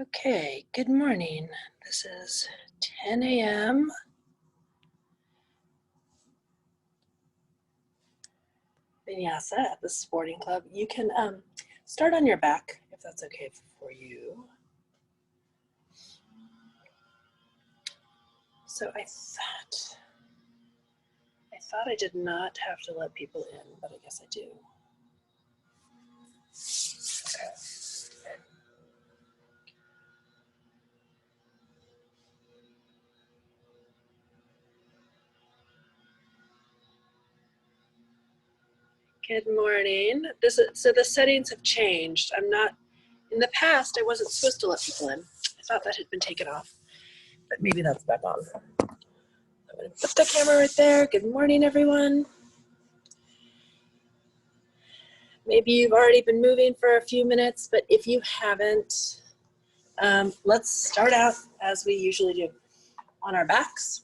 Okay, good morning. This is 10 a.m. Vinyasa at the sporting club. You can start on your back if that's okay for you. So I thought I did not have to let people in, but I guess I do. Okay. Good morning. So the settings have changed. In the past, I wasn't supposed to let people in. I thought that had been taken off, but maybe that's back on. I'm gonna put the camera right there. Good morning, everyone. Maybe you've already been moving for a few minutes, but if you haven't, let's start out as we usually do, on our backs.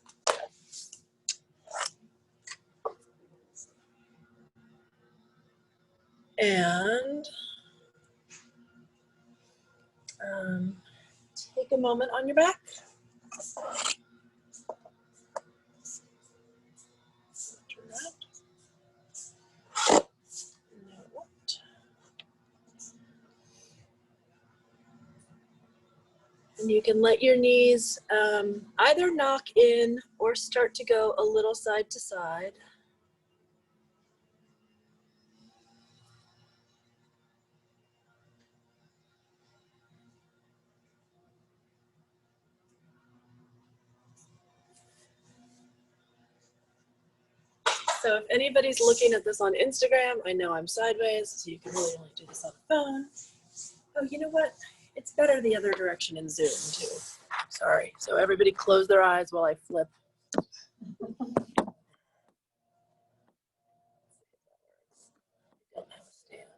And take a moment on your back. Turn around. And you can let your knees either knock in or start to go a little side to side. So if anybody's looking at this on Instagram, I know I'm sideways, so you can really only do this on the phone. Oh, you know what? It's better the other direction in Zoom too. Sorry. So everybody close their eyes while I flip. Don't have a stand.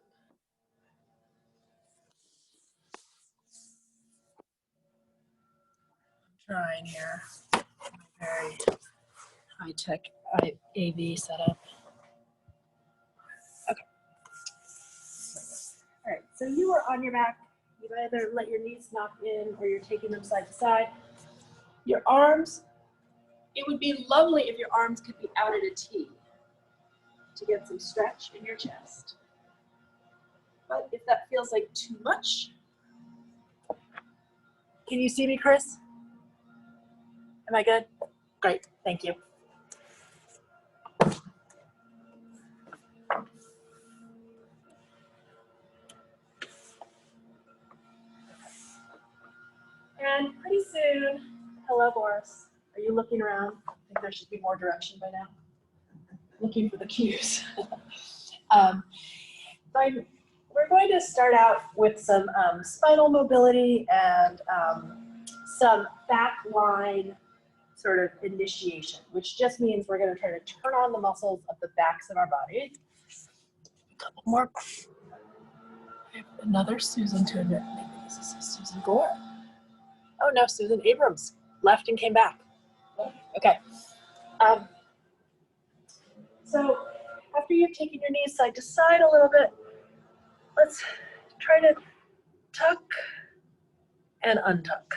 I'm trying here. Very high-tech AV setup. Okay. All right, so you are on your back. You either let your knees knock in or you're taking them side to side. Your arms, it would be lovely if your arms could be out at a T to get some stretch in your chest. But if that feels like too much, can you see me, Chris? Am I good? Great, thank you. And pretty soon, hello, Boris. Are you looking around? I think there should be more direction by now. Looking for the cues. We're going to start out with some spinal mobility and some back line sort of initiation, which just means we're going to try to turn on the muscles of the backs of our body. A couple more. I have another Susan to admit. Maybe this is Susan Gore. Oh no, Susan Abrams left and came back. Okay. So after you've taken your knees side to side a little bit, let's try to tuck and untuck.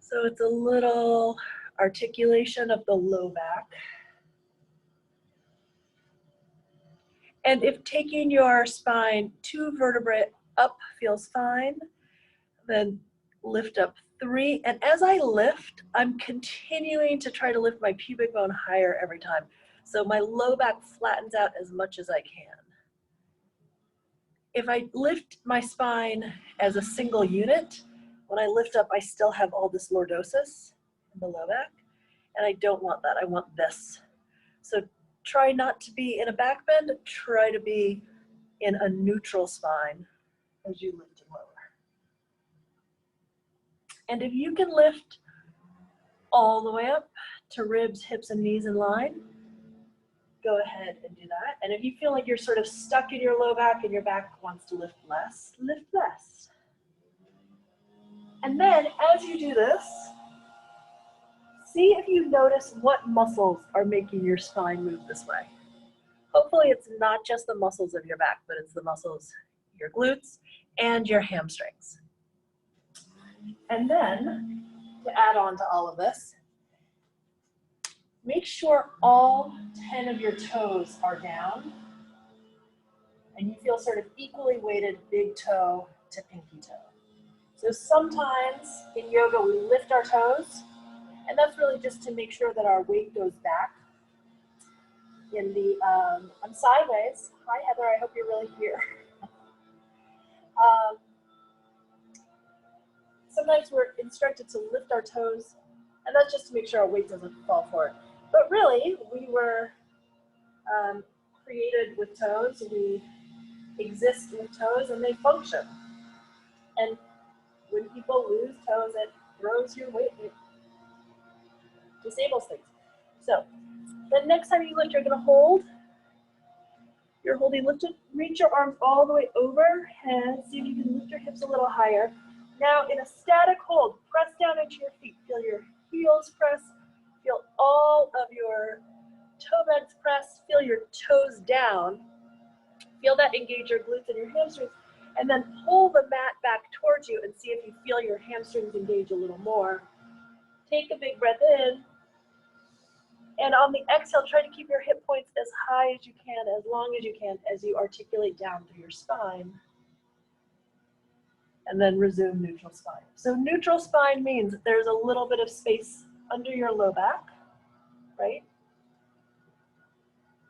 So it's a little articulation of the low back. And if taking your spine 2 vertebrae up feels fine, then lift up 3. And as I lift, I'm continuing to try to lift my pubic bone higher every time. So my low back flattens out as much as I can. If I lift my spine as a single unit, when I lift up, I still have all this lordosis in the low back, and I don't want that. I want this. So try not to be in a back bend, try to be in a neutral spine as you lift and lower. And if you can lift all the way up to ribs, hips, and knees in line, go ahead and do that. And if you feel like you're sort of stuck in your low back and your back wants to lift less, lift less. And then as you do this, see if you notice what muscles are making your spine move this way. Hopefully it's not just the muscles of your back, but it's the muscles your glutes, and your hamstrings. And then, to add on to all of this, make sure all 10 of your toes are down, and you feel sort of equally weighted big toe to pinky toe. So sometimes in yoga we lift our toes, and that's really just to make sure that our weight goes back. In the, I'm sideways. Hi Heather, I hope you're really here. Sometimes we're instructed to lift our toes, and that's just to make sure our weight doesn't fall forward. But really, we were created with toes, we exist with toes, and they function. And when people lose toes, it throws your weight, it disables things. So, the next time you lift, you're gonna hold. You're holding lifted, reach your arms all the way overhead, see if you can lift your hips a little higher. Now in a static hold, press down into your feet. Feel your heels press, feel all of your toe bends press, feel your toes down. Feel that engage your glutes and your hamstrings, and then pull the mat back towards you and see if you feel your hamstrings engage a little more. Take a big breath in, and on the exhale, try to keep your hip points as high as you can, as long as you articulate down through your spine. And then resume neutral spine. So neutral spine means that there's a little bit of space under your low back, right?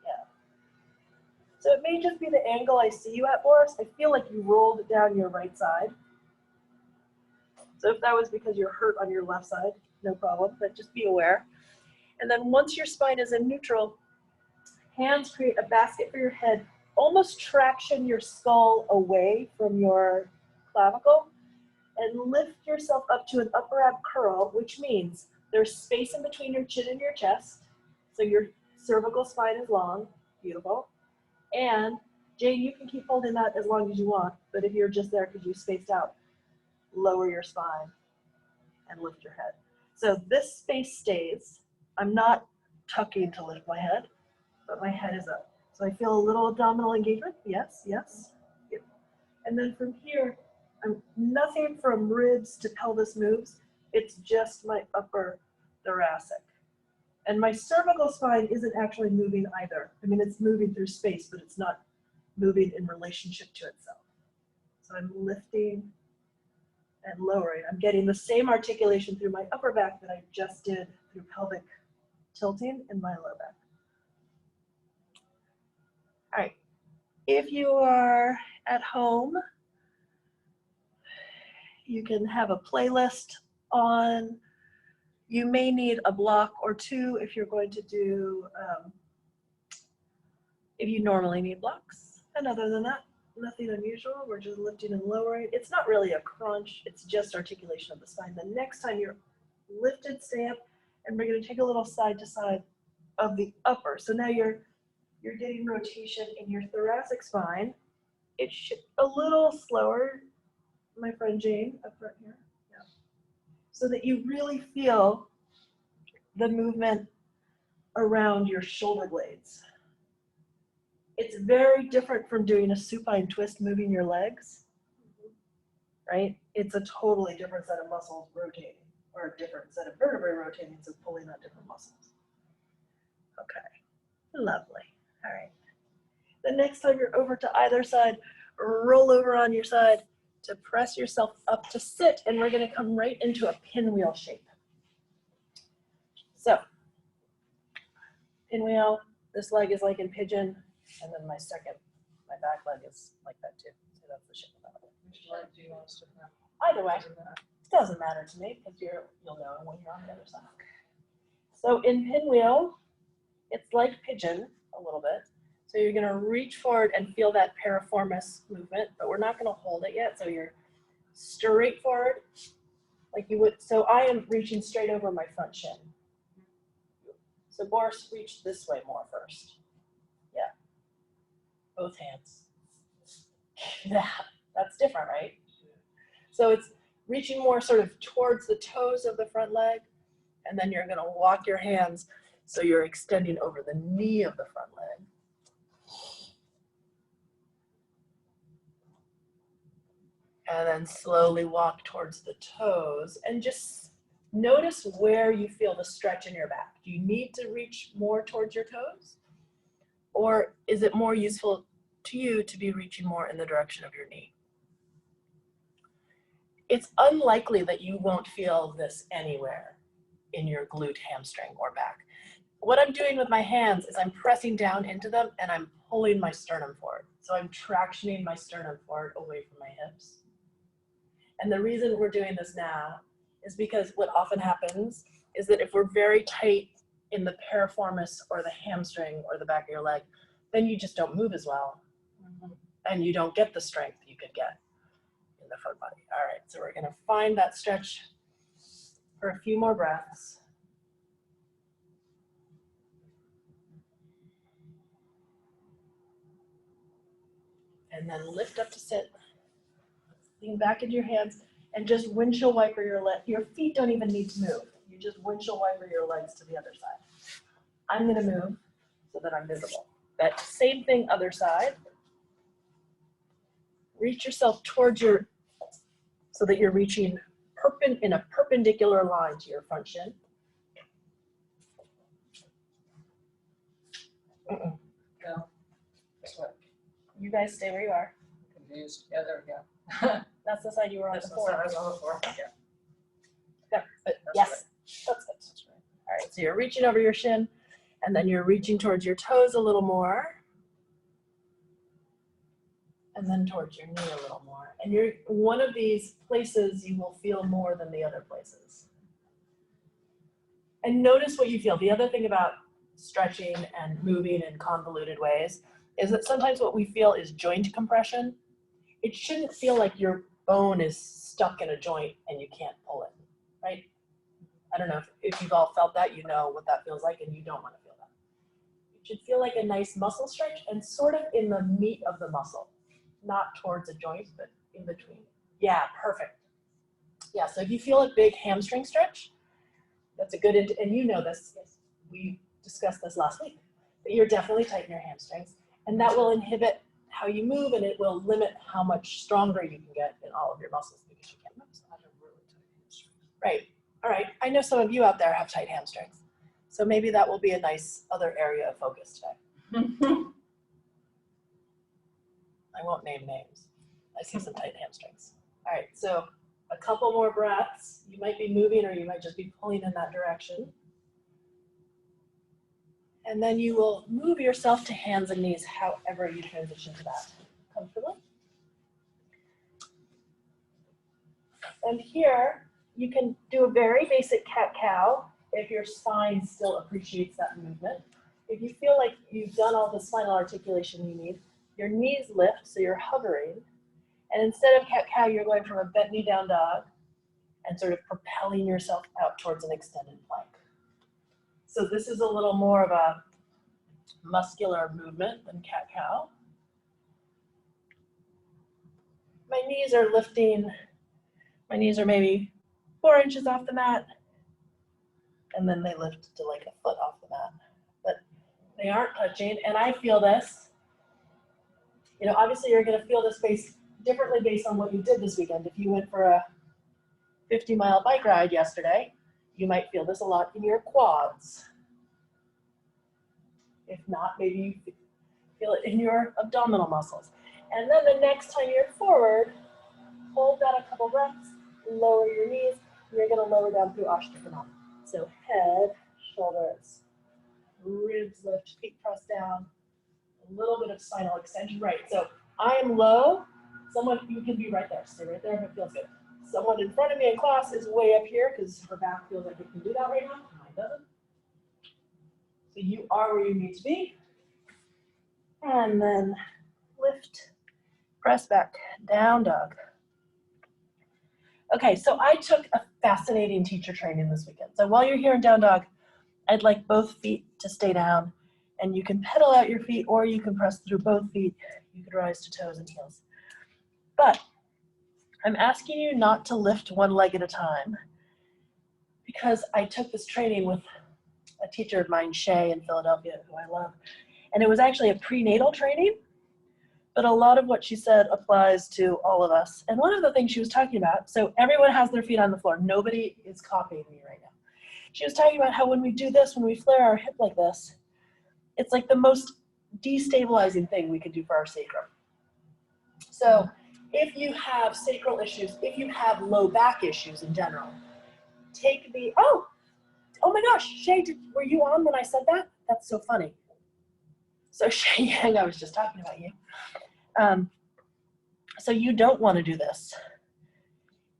Yeah. So it may just be the angle I see you at, Boris. I feel like you rolled down your right side. So if that was because you're hurt on your left side, no problem, but just be aware. And then once your spine is in neutral, hands create a basket for your head, almost traction your skull away from your clavicle, and lift yourself up to an upper ab curl, which means there's space in between your chin and your chest, so your cervical spine is long, beautiful. And Jane, you can keep holding that as long as you want, but if you're just there because you spaced out, lower your spine and lift your head. So this space stays. I'm not tucking to lift my head, but my head is up. So I feel a little abdominal engagement. Yes, yes. Yep. And then from here, nothing from ribs to pelvis moves. It's just my upper thoracic. And my cervical spine isn't actually moving either. I mean, it's moving through space, but it's not moving in relationship to itself. So I'm lifting and lowering. I'm getting the same articulation through my upper back that I just did through pelvic tilting in my low back. All right, if you are at home, you can have a playlist on. You may need a block or two if you're going to do, if you normally need blocks. And other than that, nothing unusual. We're just lifting and lowering. It's not really a crunch. It's just articulation of the spine. The next time you're lifted, stay up, and we're going to take a little side to side of the upper. So now you're getting rotation in your thoracic spine. It should a little slower, my friend Jane, up front here. Yeah. So that you really feel the movement around your shoulder blades. It's very different from doing a supine twist, moving your legs, right? It's a totally different set of muscles rotating, or a different set of vertebrae rotating, so pulling on different muscles. Okay, lovely. All right. The next time you're over to either side, roll over on your side to press yourself up to sit, and we're going to come right into a pinwheel shape. So, pinwheel, this leg is like in pigeon, and then my back leg is like that too. So that's the shape of that. Which leg do you want us to have? Either way, it doesn't matter to me because you'll know when you're on the other side. So in pinwheel, it's like pigeon a little bit. So you're going to reach forward and feel that piriformis movement, but we're not going to hold it yet. So you're straight forward like you would. So I am reaching straight over my front shin. So Boris, reach this way more first. Yeah. Both hands. Yeah, that's different, right? So it's reaching more sort of towards the toes of the front leg, and then you're going to walk your hands so you're extending over the knee of the front leg. And then slowly walk towards the toes and just notice where you feel the stretch in your back. Do you need to reach more towards your toes? Or is it more useful to you to be reaching more in the direction of your knee? It's unlikely that you won't feel this anywhere in your glute, hamstring, or back. What I'm doing with my hands is I'm pressing down into them and I'm pulling my sternum forward. So I'm tractioning my sternum forward away from my hips. And the reason we're doing this now is because what often happens is that if we're very tight in the piriformis or the hamstring or the back of your leg, then you just don't move as well. And you don't get the strength you could get in the front body. All right, so we're gonna find that stretch for a few more breaths. And then lift up to sit. Lean back into your hands and just windshield wiper your leg. Your feet don't even need to move. You just windshield wiper your legs to the other side. I'm gonna move so that I'm visible. That same thing, other side. Reach yourself towards your, so that you're reaching in a perpendicular line to your front shin. No. Guess what? You guys stay where you are. Confused. Yeah, there we go. That's the side you were on That's the before. side I was on before. Yeah. Yeah, but That's yes, right. that's good. That's right. All right, so you're reaching over your shin, and then you're reaching towards your toes a little more, and then towards your knee a little more. And you're one of these places you will feel more than the other places. And notice what you feel. The other thing about stretching and moving in convoluted ways is that sometimes what we feel is joint compression. It shouldn't feel like your bone is stuck in a joint and you can't pull it, right? I don't know if you've all felt that, you know what that feels like, and you don't want to feel that. It should feel like a nice muscle stretch and sort of in the meat of the muscle, not towards a joint, but in between. Yeah, perfect. Yeah, so if you feel a big hamstring stretch, that's a good, and you know this, we discussed this last week, but you're definitely tight in your hamstrings, and that will inhibit how you move, and it will limit how much stronger you can get in all of your muscles because you can't move. I have really tight hamstrings. Right. All right. I know some of you out there have tight hamstrings, so maybe that will be a nice other area of focus today. I won't name names. I see some tight hamstrings. All right. So a couple more breaths. You might be moving or you might just be pulling in that direction. And then you will move yourself to hands and knees however you transition to that comfortably. And here, you can do a very basic cat-cow if your spine still appreciates that movement. If you feel like you've done all the spinal articulation you need, your knees lift, so you're hovering. And instead of cat-cow, you're going from a bent knee down dog and sort of propelling yourself out towards an extended plank. So this is a little more of a muscular movement than cat-cow. My knees are lifting. My knees are maybe 4 inches off the mat, and then they lift to like a foot off the mat. But they aren't touching, and I feel this. You know, obviously you're gonna feel this differently based on what you did this weekend. If you went for a 50-mile bike ride yesterday, you might feel this a lot in your quads. If not, maybe you feel it in your abdominal muscles. And then the next time you're forward, hold that a couple breaths, lower your knees, and you're gonna lower down through Ashtanga. So head, shoulders, ribs lift, feet press down, a little bit of spinal extension. Right, so I am low. Someone, you can be right there, stay right there if it feels good. Someone in front of me in class is way up here because her back feels like it can do that right now, mine doesn't. So you are where you need to be. And then lift, press back, down dog. Okay, so I took a fascinating teacher training this weekend. So while you're here in down dog, I'd like both feet to stay down, and you can pedal out your feet or you can press through both feet. You could rise to toes and heels. But I'm asking you not to lift one leg at a time because I took this training with a teacher of mine, Shay, in Philadelphia, who I love. And it was actually a prenatal training, But a lot of what she said applies to all of us. And one of the things she was talking about, so everyone has their feet on the floor. Nobody is copying me right now. She was talking about how when we do this, when we flare our hip like this, it's like the most destabilizing thing we could do for our sacrum. So if you have sacral issues, if you have low back issues in general, take the, oh my gosh, Shay, were you on when I said that? That's so funny. So Shay Yang, I was just talking about you. So you don't want to do this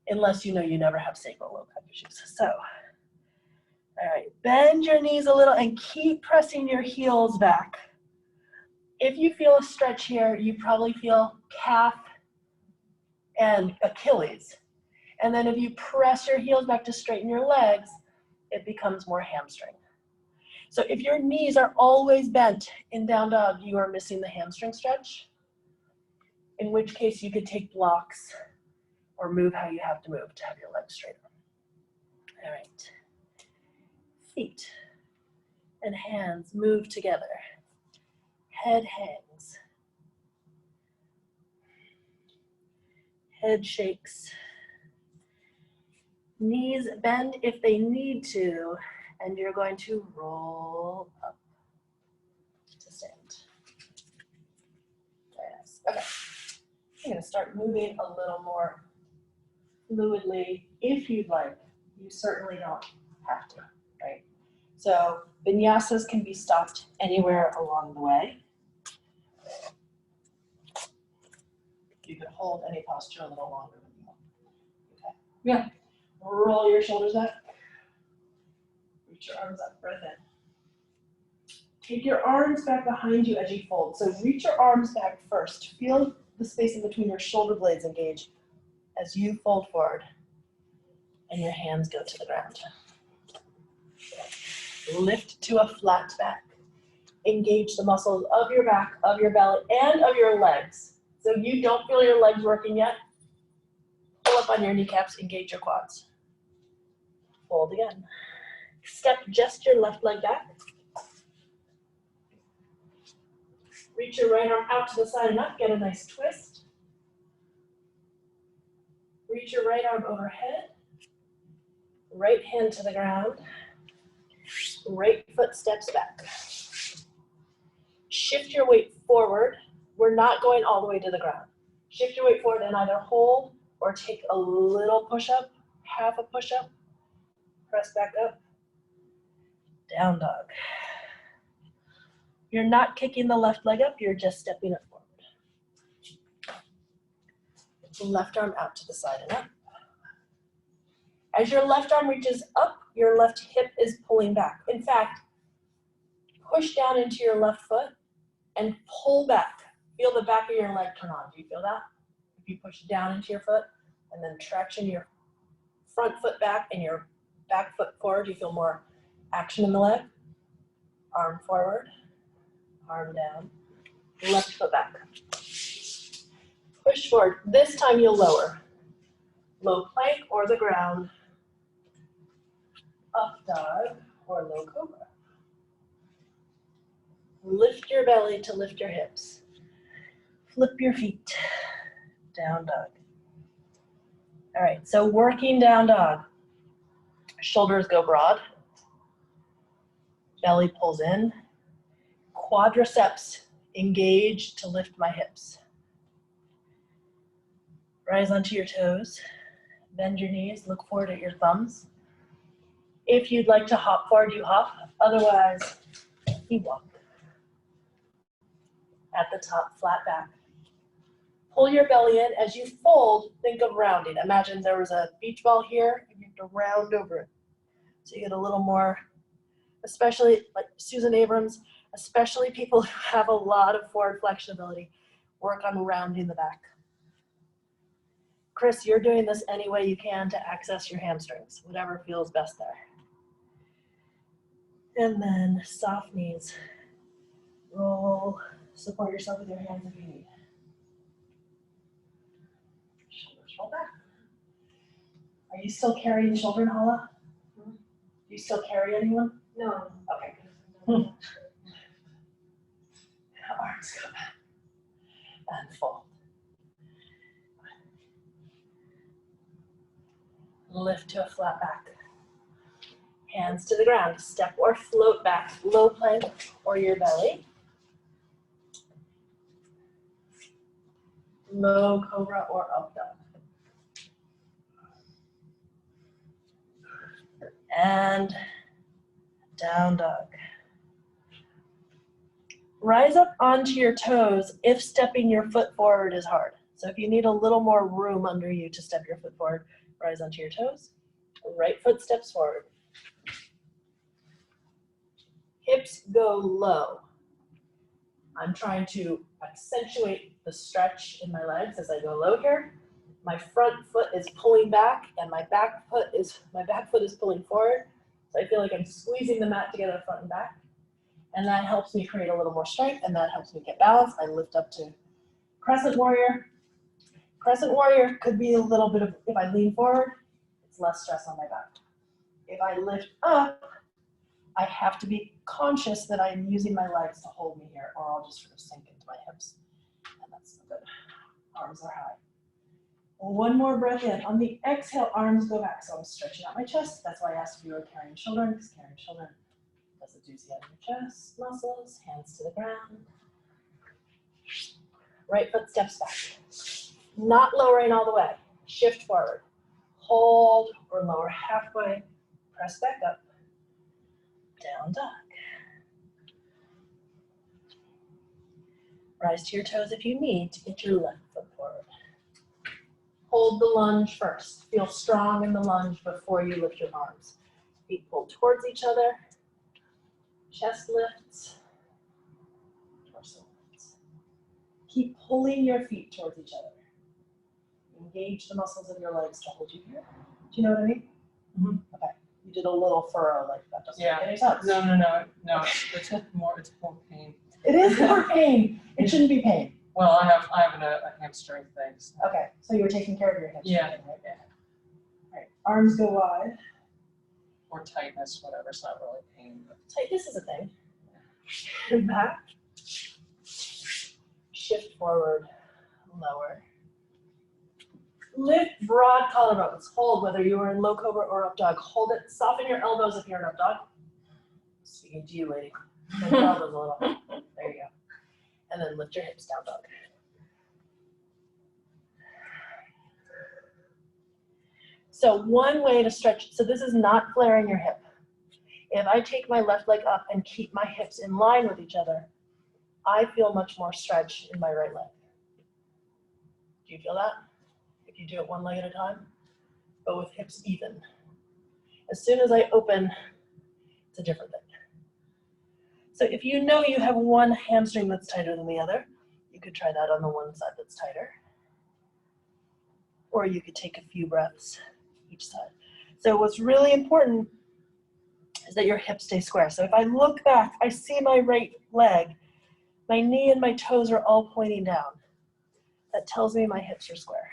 unless you know you never have sacral low back issues. So, all right, bend your knees a little and keep pressing your heels back. If you feel a stretch here, you probably feel calf and Achilles. And then if you press your heels back to straighten your legs, it becomes more hamstring. So if your knees are always bent in down dog, you are missing the hamstring stretch, in which case you could take blocks or move how you have to move to have your legs straighter. All right. Feet and hands move together. Head hangs. Head shakes. Knees bend if they need to, and you're going to roll up to stand. Yes. Okay. I'm going to start moving a little more fluidly if you'd like. You certainly don't have to, right? So vinyasas can be stopped anywhere along the way. You could hold any posture a little longer than you want. Okay. Yeah. Roll your shoulders back. Reach your arms up, breath in. Take your arms back behind you as you fold. So reach your arms back first. Feel the space in between your shoulder blades engage as you fold forward and your hands go to the ground. Lift to a flat back. Engage the muscles of your back, of your belly, and of your legs. So you don't feel your legs working yet. Pull up on your kneecaps, engage your quads. Fold again. Step just your left leg back. Reach your right arm out to the side and up, get a nice twist. Reach your right arm overhead. Right hand to the ground. Right foot steps back. Shift your weight forward. We're not going all the way to the ground. Shift your weight forward and either hold or take a little push-up, half a push-up, press back up, down dog. You're not kicking the left leg up, you're just stepping it forward. Left arm out to the side and up. As your left arm reaches up, your left hip is pulling back. In fact, push down into your left foot and pull back. Feel the back of your leg turn on. Do you feel that? If you push down into your foot and then traction your front foot back and your back foot forward, you feel more action in the leg. Arm forward, arm down, left foot back. Push forward. This time you'll lower. Low plank or the ground. Up dog or low cobra. Lift your belly to lift your hips. Flip your feet. Down dog. All right, so working down dog. Shoulders go broad. Belly pulls in. Quadriceps engage to lift my hips. Rise onto your toes. Bend your knees. Look forward at your thumbs. If you'd like to hop forward, you hop. Otherwise, you walk. At the top, flat back. Pull your belly in. As you fold, think of rounding. Imagine there was a beach ball here, and you have to round over it. So you get a little more, especially like Susan Abrams, especially people who have a lot of forward flexion ability, work on rounding the back. Chris, you're doing this any way you can to access your hamstrings, whatever feels best there. And then soft knees. Roll, support yourself with your hands if you need. Shoulders roll back. Are you still carrying children, Hala? Do you still carry anyone? No. Okay. Arms go back. and fold. Lift to a flat back. Hands to the ground. Step or float back, low plank or your belly. Low cobra or up dog. And down dog. Rise up onto your toes if stepping your foot forward is hard. So if you need a little more room under you to step your foot forward, rise onto your toes. Right foot steps forward. Hips go low. I'm trying to accentuate the stretch in my legs as I go low here. My front foot is pulling back and my back foot is pulling forward. So I feel like I'm squeezing the mat together front and back. And that helps me create a little more strength and that helps me get balance. I lift up to crescent warrior. Crescent warrior could be a little bit of, if I lean forward, it's less stress on my back. If I lift up, I have to be conscious that I'm using my legs to hold me here or I'll just sort of sink into my hips. And that's good. Arms are high. One more breath in. On the exhale, arms go back. So I'm stretching out my chest. That's why I asked if you were carrying children, because carrying children does a doozy out of your chest muscles. Hands to the ground. Right foot steps back. Not lowering all the way. Shift forward. Hold or lower halfway. Press back up. Down dog. Rise to your toes if you need to get your left foot forward. Hold the lunge first. Feel strong in the lunge before you lift your arms. Feet pull towards each other. Chest lifts. Torso lifts. Keep pulling your feet towards each other. Engage the muscles of your legs to hold you here. Do you know what I mean? Mm-hmm. Okay. You did a little furrow like that. Doesn't make any sense. No. It's more pain. It is more pain. It shouldn't be pain. Well, I have a hamstring thing. So. Okay, so you were taking care of your hamstring. Yeah. Right? Yeah. All right. Arms go wide. Or tightness, whatever. It's not really pain. But. Tightness is a thing. And back. Shift forward. Lower. Lift broad collarbones. Hold whether you are in low cobra or up dog. Hold it. Soften your elbows if you're in up dog. Speaking to you, lady. Bend your elbows a little. There you go. And then lift your hips down dog. So one way to stretch, so this is not flaring your hip. If I take my left leg up and keep my hips in line with each other, I feel much more stretch in my right leg. Do you feel that? If you do it one leg at a time, but with hips even. As soon as I open, it's a different thing. So if you know you have one hamstring that's tighter than the other, you could try that on the one side that's tighter. Or you could take a few breaths each side. So what's really important is that your hips stay square. So if I look back, I see my right leg, my knee and my toes are all pointing down. That tells me my hips are square.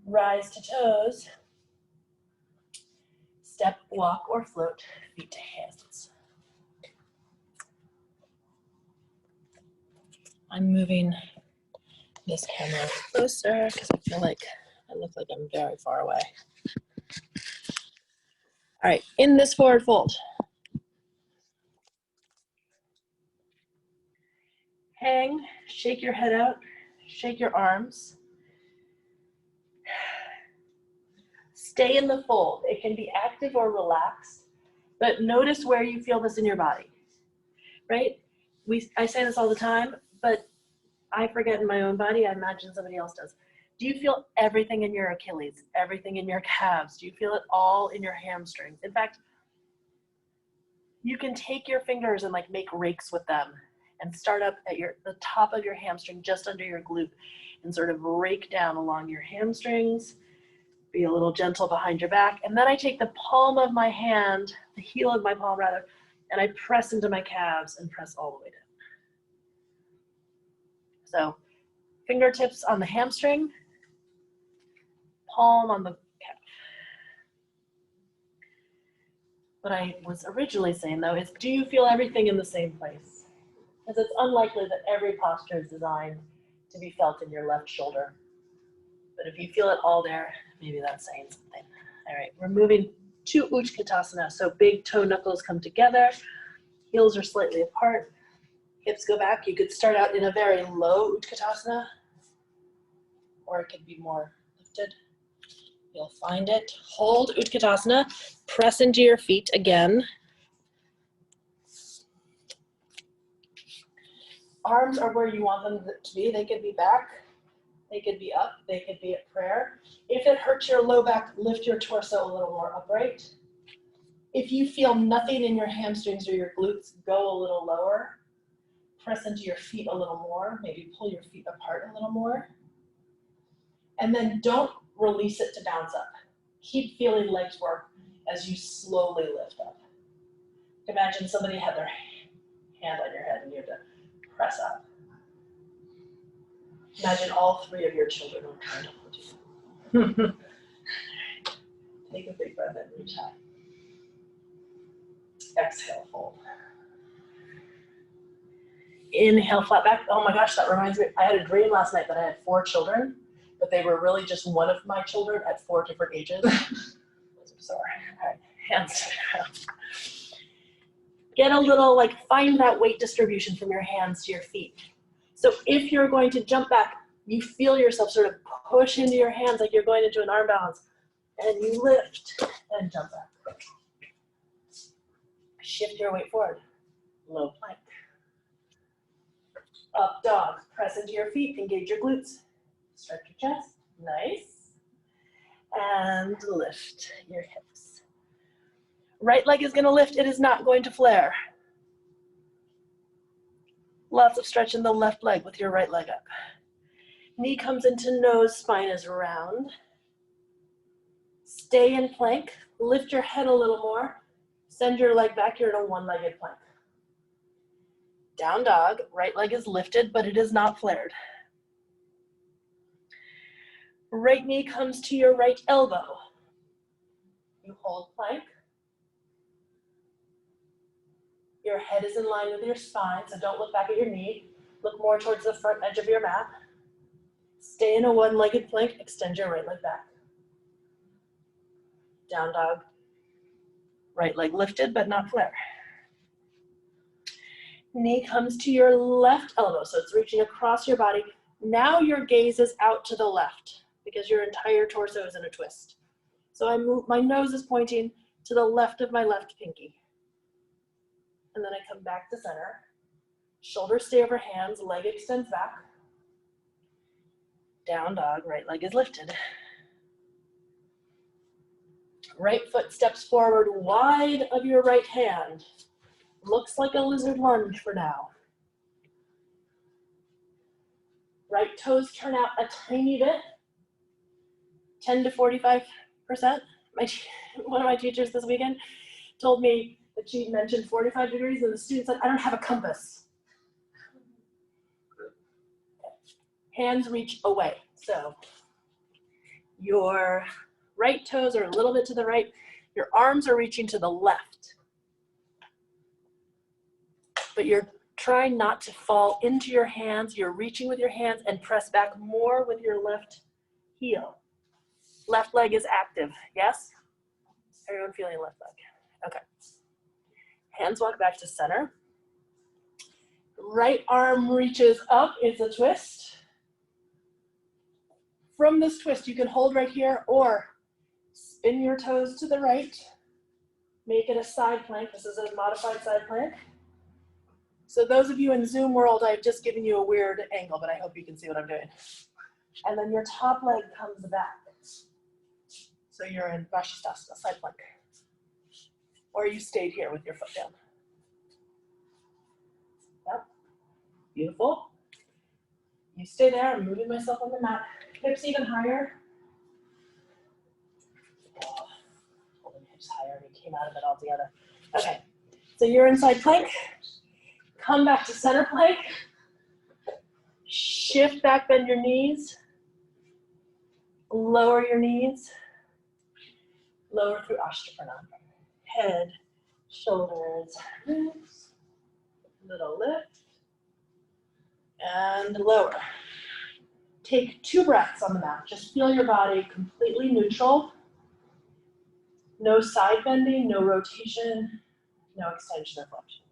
Rise to toes. Step, walk, or float, feet to hands. I'm moving this camera closer because I feel like I look like I'm very far away. All right, in this forward fold. Hang, shake your head out, shake your arms. Stay in the fold. It can be active or relaxed, but notice where you feel this in your body, right? I say this all the time, but I forget in my own body. I imagine somebody else does. Do you feel everything in your Achilles, everything in your calves? Do you feel it all in your hamstrings? In fact, you can take your fingers and like make rakes with them and start up at the top of your hamstring, just under your glute, and sort of rake down along your hamstrings. Be a little gentle behind your back. And then I take the palm of my hand, the heel of my palm rather, and I press into my calves and press all the way down. So fingertips on the hamstring, palm on the calf. What I was originally saying though is, do you feel everything in the same place? because it's unlikely that every posture is designed to be felt in your left shoulder. But if you feel it all there, maybe that's saying something. All right, we're moving to Utkatasana. So big toe knuckles come together, heels are slightly apart, hips go back. You could start out in a very low Utkatasana, or it could be more lifted. You'll find it. Hold Utkatasana, press into your feet again. Arms are where you want them to be. They could be back, they could be up, they could be at prayer. If it hurts your low back, lift your torso a little more upright. If you feel nothing in your hamstrings or your glutes, go a little lower. Press into your feet a little more, maybe pull your feet apart a little more. And then don't release it to bounce up. Keep feeling legs work as you slowly lift up. Imagine somebody had their hand on your head and you have to press up. Imagine all three of your children are trying to hold you. Take a big breath and reach high. Exhale, fold. Inhale, flat back. Oh my gosh, that reminds me. I had a dream last night that I had 4 children, but they were really just one of my children at 4 different ages. Sorry. All right, hands down. Get a little, find that weight distribution from your hands to your feet. So if you're going to jump back, you feel yourself sort of push into your hands like you're going into an arm balance, and you lift and jump back. Shift your weight forward. Low plank. Up dog. Press into your feet. Engage your glutes. Stretch your chest. Nice. And lift your hips. Right leg is going to lift. It is not going to flare. Lots of stretch in the left leg with your right leg up. Knee comes into nose, spine is round. Stay in plank. Lift your head a little more. Send your leg back. You're in a one-legged plank. Down dog. Right leg is lifted, but it is not flared. Right knee comes to your right elbow. You hold plank. Your head is in line with your spine, so don't look back at your knee. Look more towards the front edge of your mat. Stay in a one-legged plank. Extend your right leg back. Down dog. Right leg lifted, but not flare. Knee comes to your left elbow, so it's reaching across your body. Now your gaze is out to the left because your entire torso is in a twist. So my nose is pointing to the left of my left pinky. And then I come back to center. Shoulders stay over hands, leg extends back. Down dog, right leg is lifted. Right foot steps forward wide of your right hand. Looks like a lizard lunge for now. Right toes turn out a tiny bit, 10 to 45%. One of my teachers this weekend told me that she mentioned 45 degrees and the student said, I don't have a compass. Hands reach away. So your right toes are a little bit to the right. Your arms are reaching to the left. But you're trying not to fall into your hands. You're reaching with your hands and press back more with your left heel. Left leg is active, yes? Everyone feeling left leg? Okay. Hands walk back to center. Right arm reaches up, it's a twist. From this twist, you can hold right here or spin your toes to the right. Make it a side plank. This is a modified side plank. So those of you in Zoom world, I've just given you a weird angle, but I hope you can see what I'm doing. And then your top leg comes back. So you're in Vashisthasana, side plank. Or you stayed here with your foot down. Yep, beautiful. You stay there, I'm moving myself on the mat. Hips even higher. Oh, holding hips higher, we came out of it all together. Okay, so you're in side plank. Come back to center plank. Shift back, bend your knees. Lower your knees. Lower through Ashtapranam. Head, shoulders, ribs. Little lift. And lower. Take 2 breaths on the mat. Just feel your body completely neutral. No side bending, no rotation, no extension or flexion.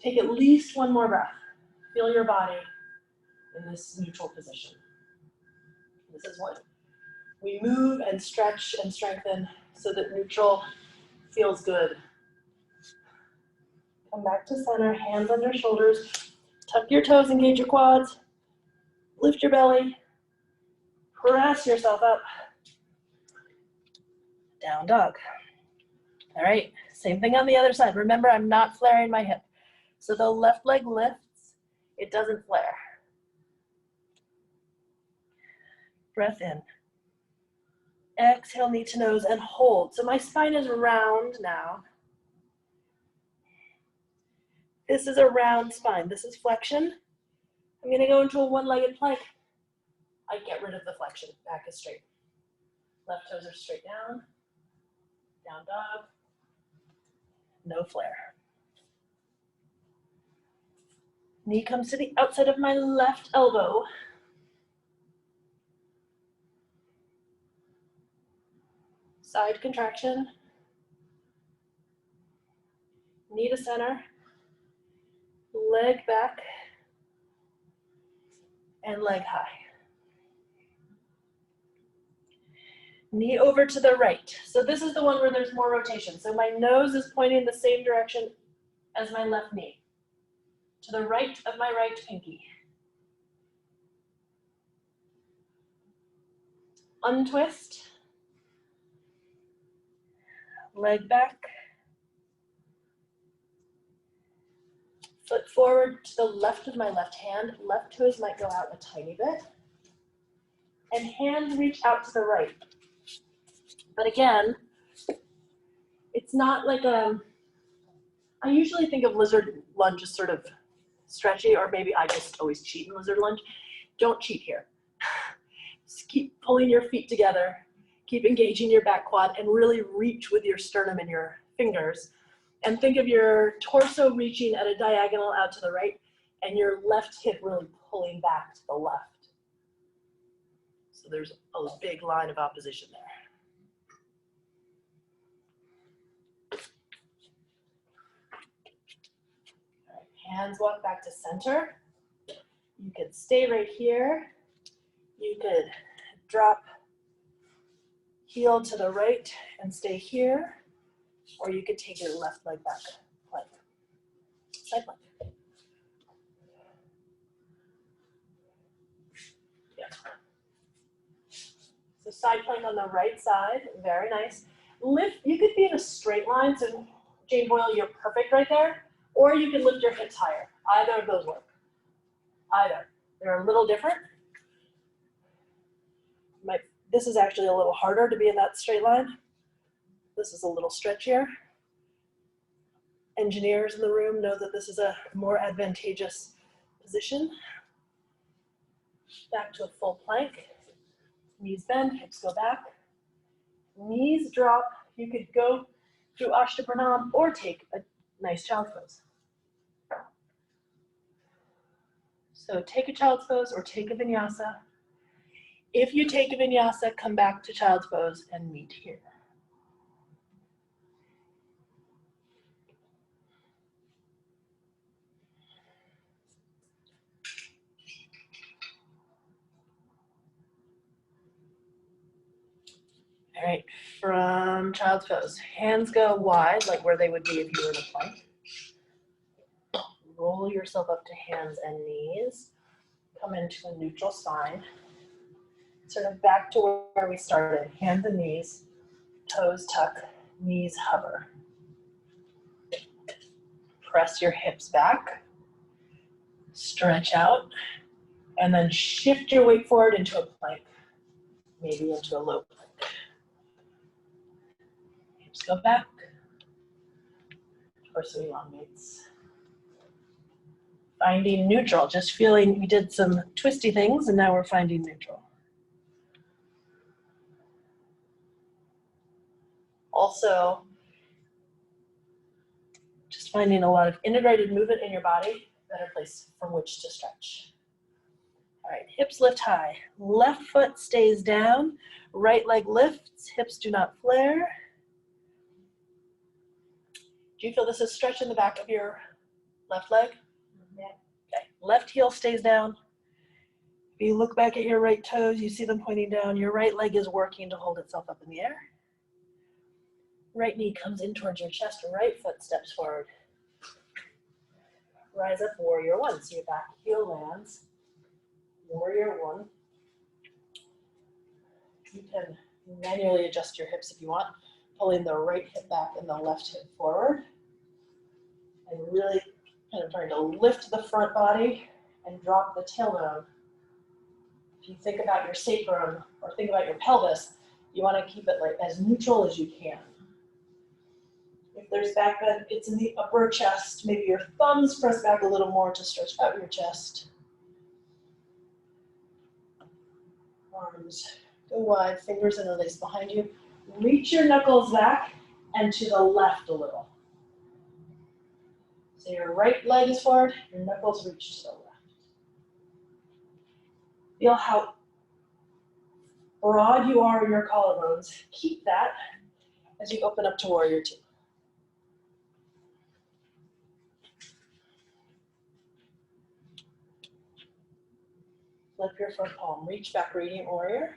Take at least 1 more breath. Feel your body in this neutral position. This is what we move and stretch and strengthen so that neutral feels good. Come back to center, hands under shoulders. Tuck your toes, engage your quads. Lift your belly. Press yourself up. Down dog. All right, same thing on the other side. Remember, I'm not flaring my hip. So the left leg lifts, it doesn't flare. Breath in. Exhale, knee to nose, and hold. So my spine is round now. This is a round spine. This is flexion. I'm gonna go into a one-legged plank. I get rid of the flexion. Back is straight. Left toes are straight down. Down dog. No flare. Knee comes to the outside of my left elbow. Side contraction. Knee to center. Leg back. And leg high. Knee over to the right. So this is the one where there's more rotation. So my nose is pointing the same direction as my left knee. To the right of my right pinky. Untwist. Leg back. Foot forward to the left of my left hand. Left toes might go out a tiny bit. And hands reach out to the right. But again, it's not like I usually think of lizard lunge as sort of stretchy, or maybe I just always cheat in lizard lunge. Don't cheat here. Just keep pulling your feet together, keep engaging your back quad, and really reach with your sternum and your fingers. And think of your torso reaching at a diagonal out to the right, and your left hip really pulling back to the left. So there's a big line of opposition there. Hands walk back to center. You could stay right here. You could drop heel to the right and stay here, or you could take your left leg back, plank, side plank. Yeah. So side plank on the right side, very nice. Lift, you could be in a straight line, so Jane Boyle, you're perfect right there, or you can lift your hips higher. Either of those work. Either. They're a little different. This is actually a little harder to be in that straight line. This is a little stretchier. Engineers in the room know that this is a more advantageous position. Back to a full plank. Knees bend, hips go back. Knees drop. You could go through Ashtapranam or take a nice child's pose. So take a child's pose or take a vinyasa. If you take a vinyasa, come back to child's pose and meet here. All right, from child's pose, hands go wide, like where they would be if you were in a plank. Roll yourself up to hands and knees. Come into a neutral spine. Sort of back to where we started, hands and knees, toes tuck, knees hover. Press your hips back, stretch out, and then shift your weight forward into a plank, maybe into a low plank. Hips go back, torso elongates. Finding neutral, just feeling we did some twisty things and now we're finding neutral. Also, just finding a lot of integrated movement in your body, better place for on which to stretch. All right, hips lift high. Left foot stays down, right leg lifts, hips do not flare. Do you feel this is stretch in the back of your left leg? Yeah. Okay, left heel stays down. If you look back at your right toes, you see them pointing down. Your right leg is working to hold itself up in the air. Right knee comes in towards your chest, right foot steps forward. Rise up, warrior one. So your back heel lands. Warrior one. You can manually adjust your hips if you want, pulling the right hip back and the left hip forward. And really kind of trying to lift the front body and drop the tailbone. If you think about your sacrum or think about your pelvis, you want to keep it like as neutral as you can. If there's back bend, it's in the upper chest. Maybe your thumbs press back a little more to stretch out your chest. Arms go wide, fingers interlace behind you. Reach your knuckles back and to the left a little. So your right leg is forward, your knuckles reach to the left. Feel how broad you are in your collarbones. Keep that as you open up to warrior two. Flip your front palm, reach back, radiant warrior.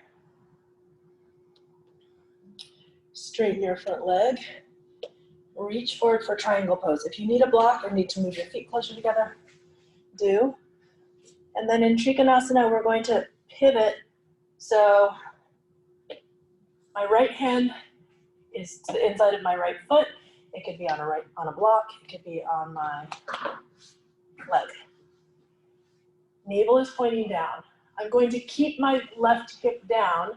Straighten your front leg. Reach forward for triangle pose. If you need a block or need to move your feet closer together, do. And then in Trikonasana, we're going to pivot. So my right hand is to the inside of my right foot. It could be on a block. It could be on my leg. Navel is pointing down. I'm going to keep my left hip down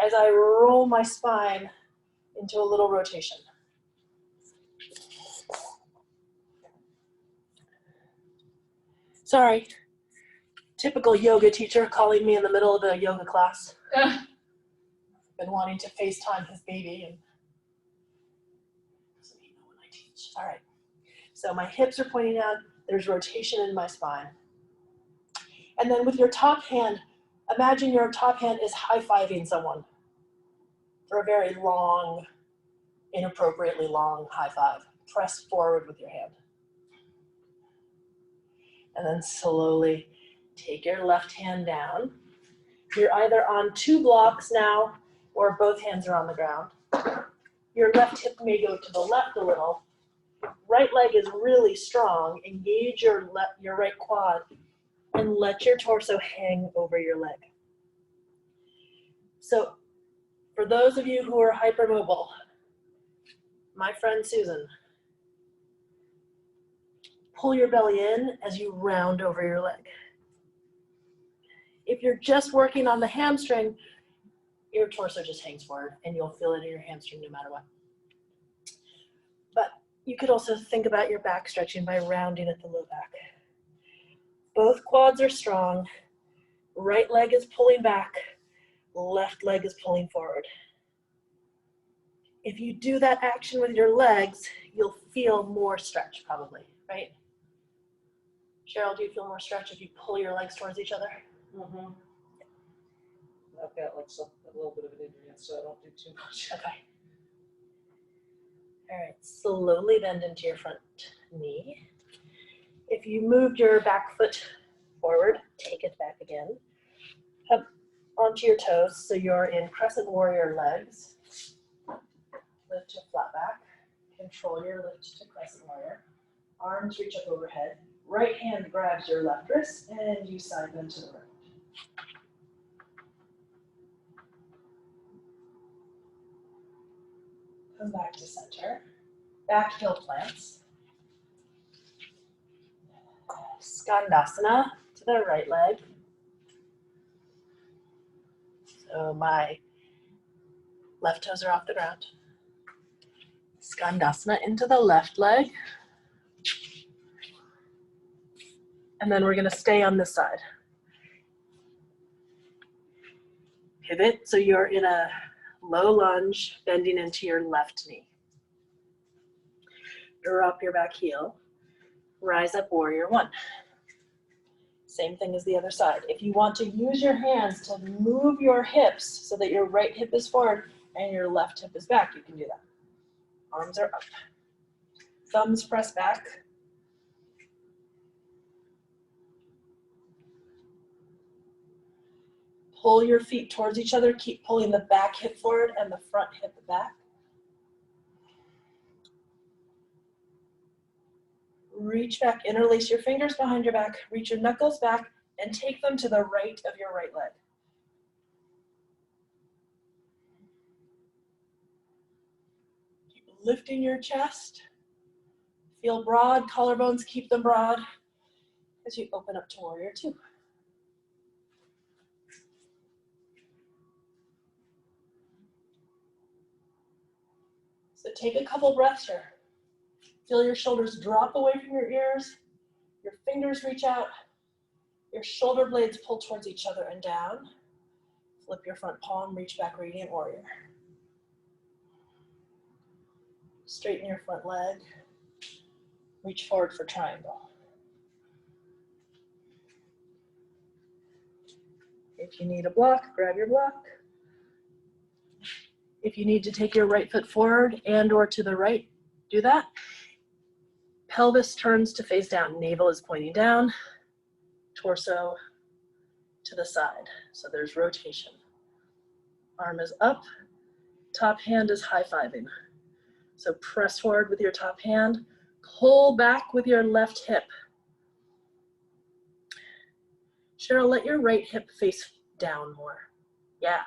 as I roll my spine into a little rotation. Sorry, typical yoga teacher calling me in the middle of a yoga class. Been wanting to FaceTime his baby and doesn't even know when I teach. All right, so my hips are pointing down. There's rotation in my spine. And then with your top hand, imagine your top hand is high-fiving someone for a very long, inappropriately long high five. Press forward with your hand. And then slowly take your left hand down. You're either on two blocks now or both hands are on the ground. Your left hip may go to the left a little. Right leg is really strong. Engage your right quad and let your torso hang over your leg. So for those of you who are hypermobile, my friend Susan, pull your belly in as you round over your leg. If you're just working on the hamstring, your torso just hangs forward and you'll feel it in your hamstring no matter what. But you could also think about your back stretching by rounding at the low back. Both quads are strong. Right leg is pulling back. Left leg is pulling forward. If you do that action with your legs, you'll feel more stretch probably, right? Cheryl, do you feel more stretch if you pull your legs towards each other? Mm-hmm. I've got like a little bit of an injury, so I don't do too much. Okay. All right, slowly bend into your front knee. If you moved your back foot forward, take it back again. Up onto your toes, so you're in crescent warrior legs. Lift to flat back. Control your lift to crescent warrior. Arms reach up overhead. Right hand grabs your left wrist, and you side bend to the right. Come back to center. Back heel plants. Skandasana to the right leg. So my left toes are off the ground. Skandasana into the left leg. And then we're going to stay on this side. Pivot, so you're in a low lunge, bending into your left knee. Drop your back heel. Rise up, warrior one. Same thing as the other side. If you want to use your hands to move your hips so that your right hip is forward and your left hip is back, you can do that. Arms are up. Thumbs press back. Pull your feet towards each other. Keep pulling the back hip forward and the front hip back. Reach back, interlace your fingers behind your back, reach your knuckles back, and take them to the right of your right leg. Keep lifting your chest. Feel broad, collarbones, keep them broad as you open up to warrior two. So take a couple breaths here. Feel your shoulders drop away from your ears, your fingers reach out, your shoulder blades pull towards each other and down. Flip your front palm, reach back, radiant warrior. Straighten your front leg, reach forward for triangle. If you need a block, grab your block. If you need to take your right foot forward and or to the right, do that. Pelvis turns to face down, navel is pointing down, torso to the side. So there's rotation. Arm is up, top hand is high-fiving. So press forward with your top hand, pull back with your left hip. Cheryl, let your right hip face down more. Yeah.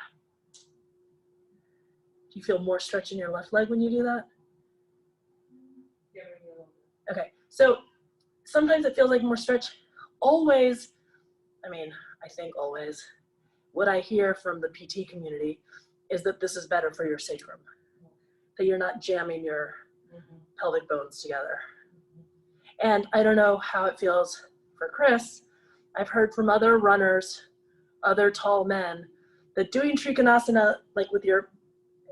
Do you feel more stretch in your left leg when you do that? Okay, so sometimes it feels like more stretch. Always, I think always, what I hear from the PT community is that this is better for your sacrum, that you're not jamming your pelvic bones together. And I don't know how it feels for Chris. I've heard from other runners, other tall men, that doing Trikonasana, like with your,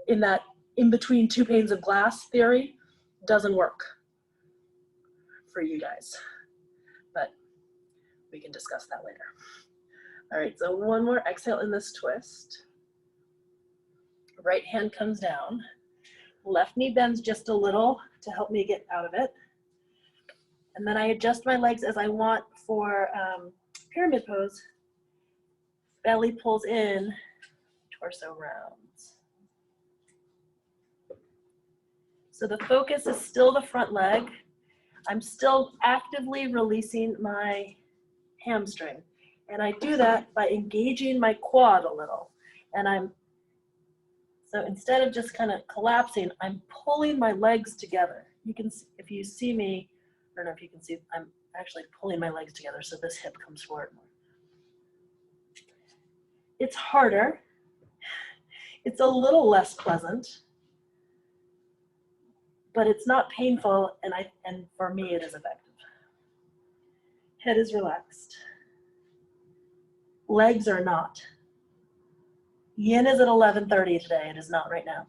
in that in between two panes of glass theory, doesn't work for you guys. But we can discuss that later. All right, so one more exhale in this twist. Right hand comes down. Left knee bends just a little to help me get out of it. And then I adjust my legs as I want for pyramid pose. Belly pulls in, torso rounds. So the focus is still the front leg. I'm still actively releasing my hamstring. And I do that by engaging my quad a little. And so instead of just kind of collapsing, I'm pulling my legs together. You can, if you see me, I don't know if you can see, I'm actually pulling my legs together so this hip comes forward more. It's harder. It's a little less pleasant, but it's not painful, and for me it is effective. Head is relaxed. Legs are not. Yin is at 11:30 today. It is not right now.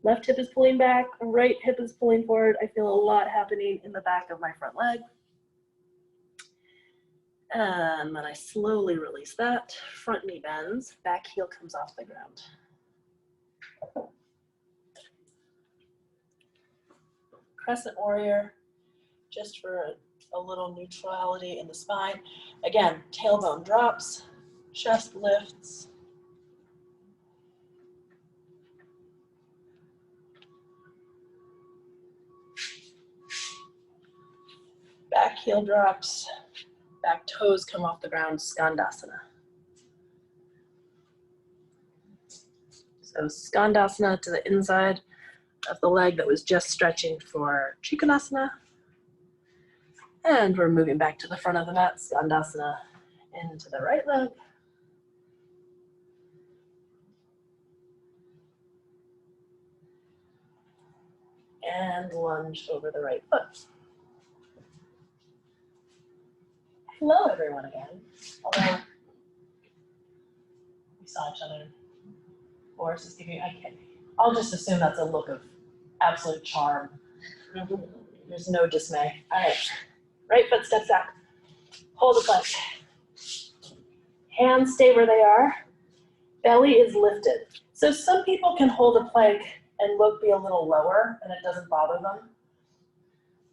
Left hip is pulling back, right hip is pulling forward. I feel a lot happening in the back of my front leg. And then I slowly release that. Front knee bends, back heel comes off the ground. Crescent warrior, just for a little neutrality in the spine. Again, tailbone drops, chest lifts. Back heel drops, back toes come off the ground, Skandasana. So Skandasana to the inside of the leg that was just stretching for Trikonasana. And we're moving back to the front of the mat, Skandasana into the right leg. And lunge over the right foot. Hello everyone again. Although we saw each other, Boris is giving, I'll just assume that's a look of absolute charm. There's no dismay. All right. Right foot steps back. Hold the plank. Hands stay where they are. Belly is lifted. So some people can hold a plank and be a little lower and it doesn't bother them.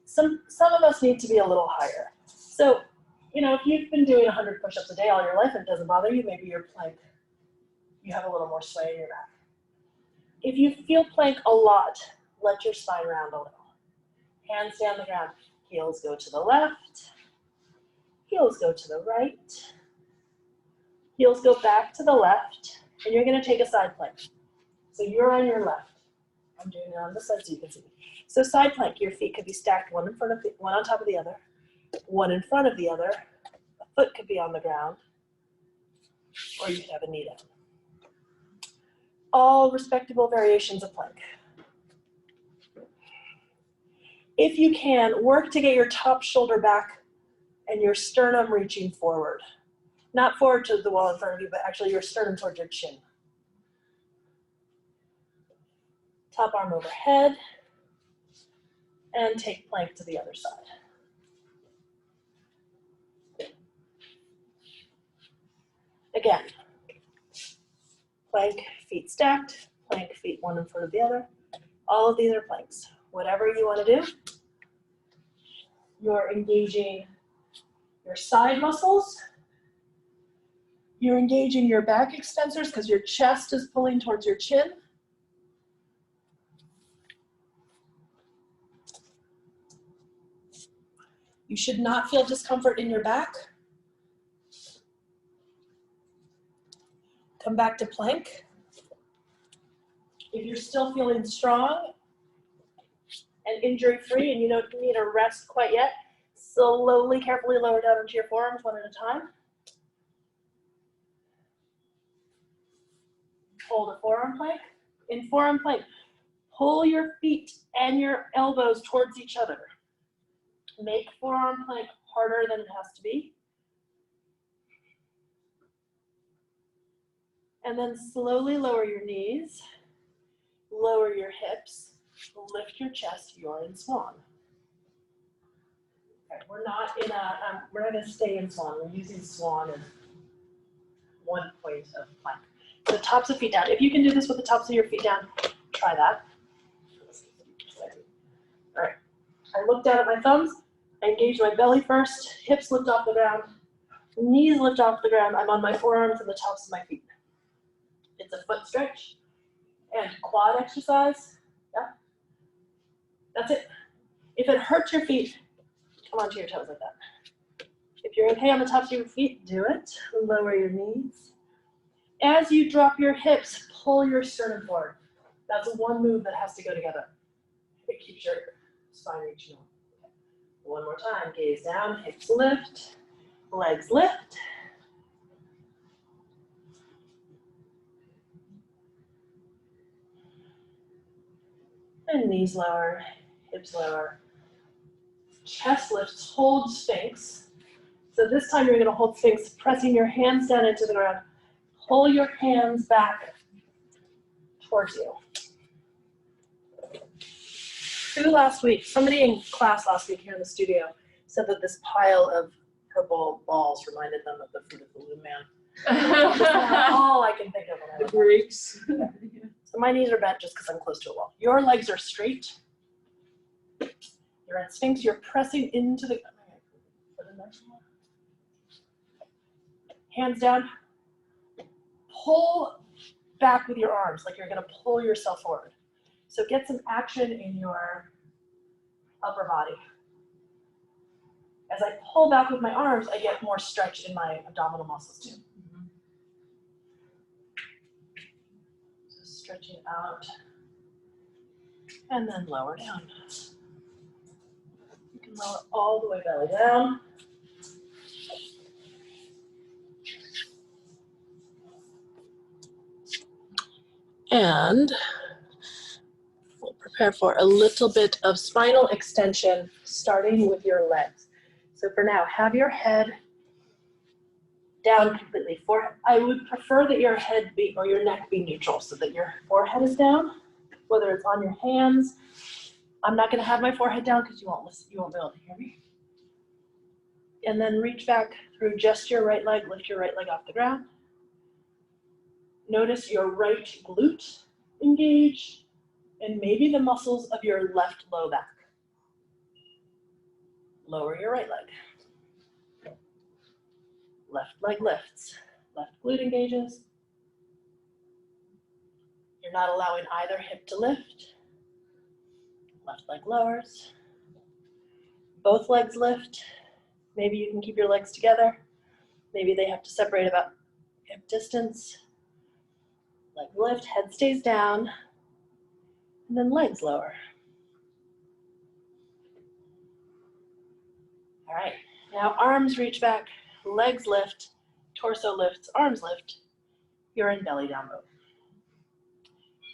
Some of us need to be a little higher. So, you know, if you've been doing 100 push-ups a day all your life and it doesn't bother you, maybe your plank, you have a little more sway in your back. If you feel plank a lot, let your spine round a little. Hands stay on the ground. Heels go to the left. Heels go to the right. Heels go back to the left. And you're going to take a side plank. So you're on your left. I'm doing it on this side so you can see. So side plank, your feet could be stacked one on top of the other, one in front of the other. A foot could be on the ground, or you could have a knee down. All respectable variations of plank. If you can, work to get your top shoulder back and your sternum reaching forward. Not forward to the wall in front of you, but actually your sternum towards your chin. Top arm overhead, and take plank to the other side. Again, plank, feet stacked, plank, feet one in front of the other. All of these are planks. Whatever you want to do, you're engaging your side muscles. You're engaging your back extensors because your chest is pulling towards your chin. You should not feel discomfort in your back. Come back to plank. If you're still feeling strong and injury-free and you don't need to rest quite yet, slowly, carefully lower down into your forearms one at a time. Hold a forearm plank. In forearm plank, pull your feet and your elbows towards each other. Make forearm plank harder than it has to be. And then slowly lower your knees, lower your hips, lift your chest, you're in swan. Okay, we're not gonna stay in swan, we're using swan as one point of plank. The tops of feet down. If you can do this with the tops of your feet down, try that. All right, I look down at my thumbs, I engage my belly first, hips lift off the ground, knees lift off the ground, I'm on my forearms and the tops of my feet. It's a foot stretch and quad exercise. Yeah, that's it. If it hurts your feet, come onto your toes like that. If you're okay on the tops of your feet, do it. Lower your knees. As you drop your hips, pull your sternum forward. That's one move that has to go together. It keeps your spine reaching up. One more time, gaze down, hips lift, legs lift. And knees lower, hips lower. Chest lifts, hold Sphinx. So this time you're going to hold Sphinx, pressing your hands down into the ground. Pull your hands back towards you. Somebody in class last week here in the studio said that this pile of purple balls reminded them of the Fruit of the Loom Man. That's all I can think of. The grapes. So my knees are bent just because I'm close to a wall. Your legs are straight. You're at Sphinx. You're pressing into the. Hands down. Pull back with your arms like you're going to pull yourself forward. So get some action in your upper body. As I pull back with my arms, I get more stretch in my abdominal muscles too. So stretching out and then lower down. You can lower all the way belly down. And we'll prepare for a little bit of spinal extension, starting with your legs. So for now, have your head down completely. I would prefer that your head be, or your neck be neutral so that your forehead is down, whether it's on your hands. I'm not gonna have my forehead down because you won't be able to hear me. And then reach back through just your right leg, lift your right leg off the ground. Notice your right glute engage and maybe the muscles of your left low back. Lower your right leg. Left leg lifts, left glute engages. You're not allowing either hip to lift. Left leg lowers. Both legs lift. Maybe you can keep your legs together. Maybe they have to separate about hip distance. Leg lift, head stays down, and then legs lower. All right, now arms reach back, legs lift, torso lifts, arms lift. You're in belly down mode.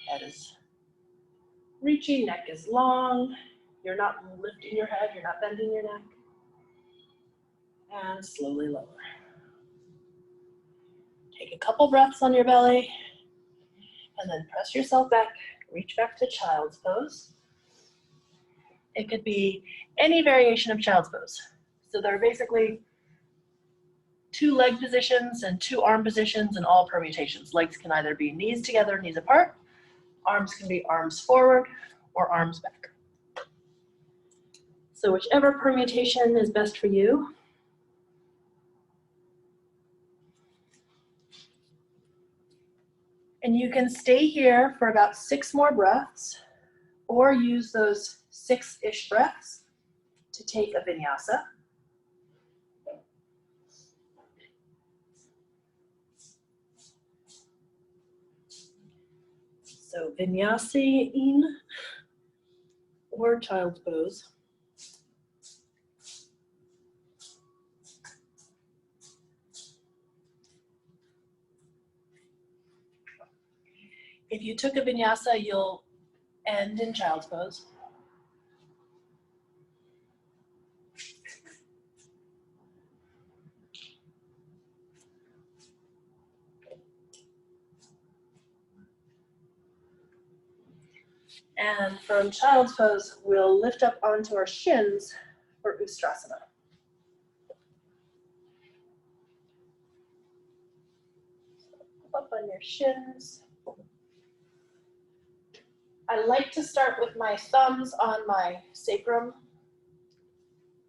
Head is reaching, neck is long. You're not lifting your head, you're not bending your neck. And slowly lower. Take a couple breaths on your belly, and then press yourself back, reach back to child's pose. It could be any variation of child's pose. So there are basically 2 leg positions and 2 arm positions and all permutations. Legs can either be knees together, knees apart. Arms can be arms forward or arms back. So whichever permutation is best for you. And you can stay here for about 6 more breaths or use those 6-ish breaths to take a vinyasa. So vinyasa in or child's pose. If you took a vinyasa, you'll end in child's pose. And from child's pose, we'll lift up onto our shins for Ustrasana. Up on your shins. I like to start with my thumbs on my sacrum.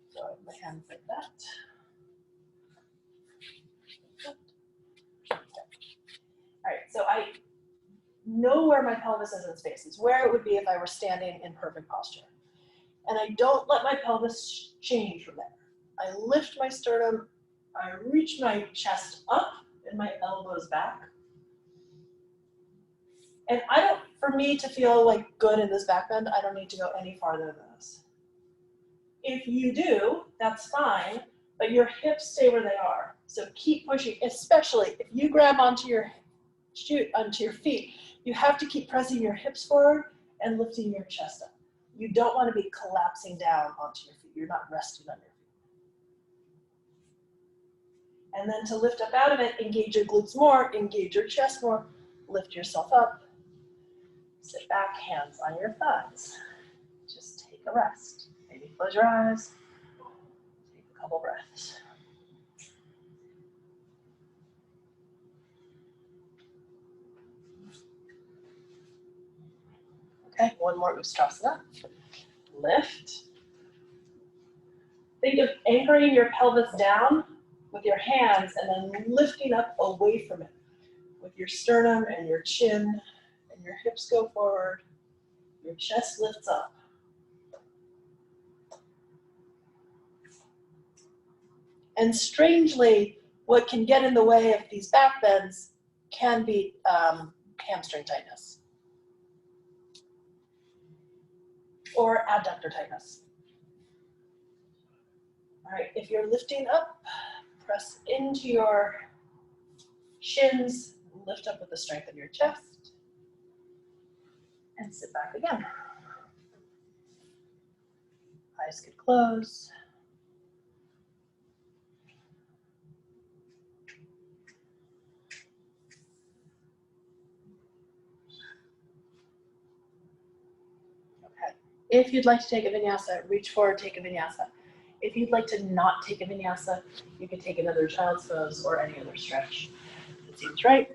So I have my hands like that. All right, so I know where my pelvis is in space. It's where it would be if I were standing in perfect posture. And I don't let my pelvis change from there. I lift my sternum, I reach my chest up and my elbows back. And for me to feel like good in this back bend, I don't need to go any farther than this. If you do, that's fine, but your hips stay where they are. So keep pushing, especially if you grab onto your feet, you have to keep pressing your hips forward and lifting your chest up. You don't want to be collapsing down onto your feet. You're not resting on your feet. And then to lift up out of it, engage your glutes more, engage your chest more, lift yourself up, sit back, hands on your thighs. Just take a rest. Maybe close your eyes, take a couple breaths. Okay, one more Ustrasana. Lift. Think of anchoring your pelvis down with your hands and then lifting up away from it with your sternum and your chin, and your hips go forward, your chest lifts up. And strangely, what can get in the way of these back bends can be hamstring tightness or adductor tightness. All right, if you're lifting up, press into your shins, lift up with the strength of your chest, and sit back again. Eyes could close. Okay. If you'd like to take a vinyasa, reach forward, take a vinyasa. if you'd like to not take a vinyasa, you could take another child's pose or any other stretch. It seems right.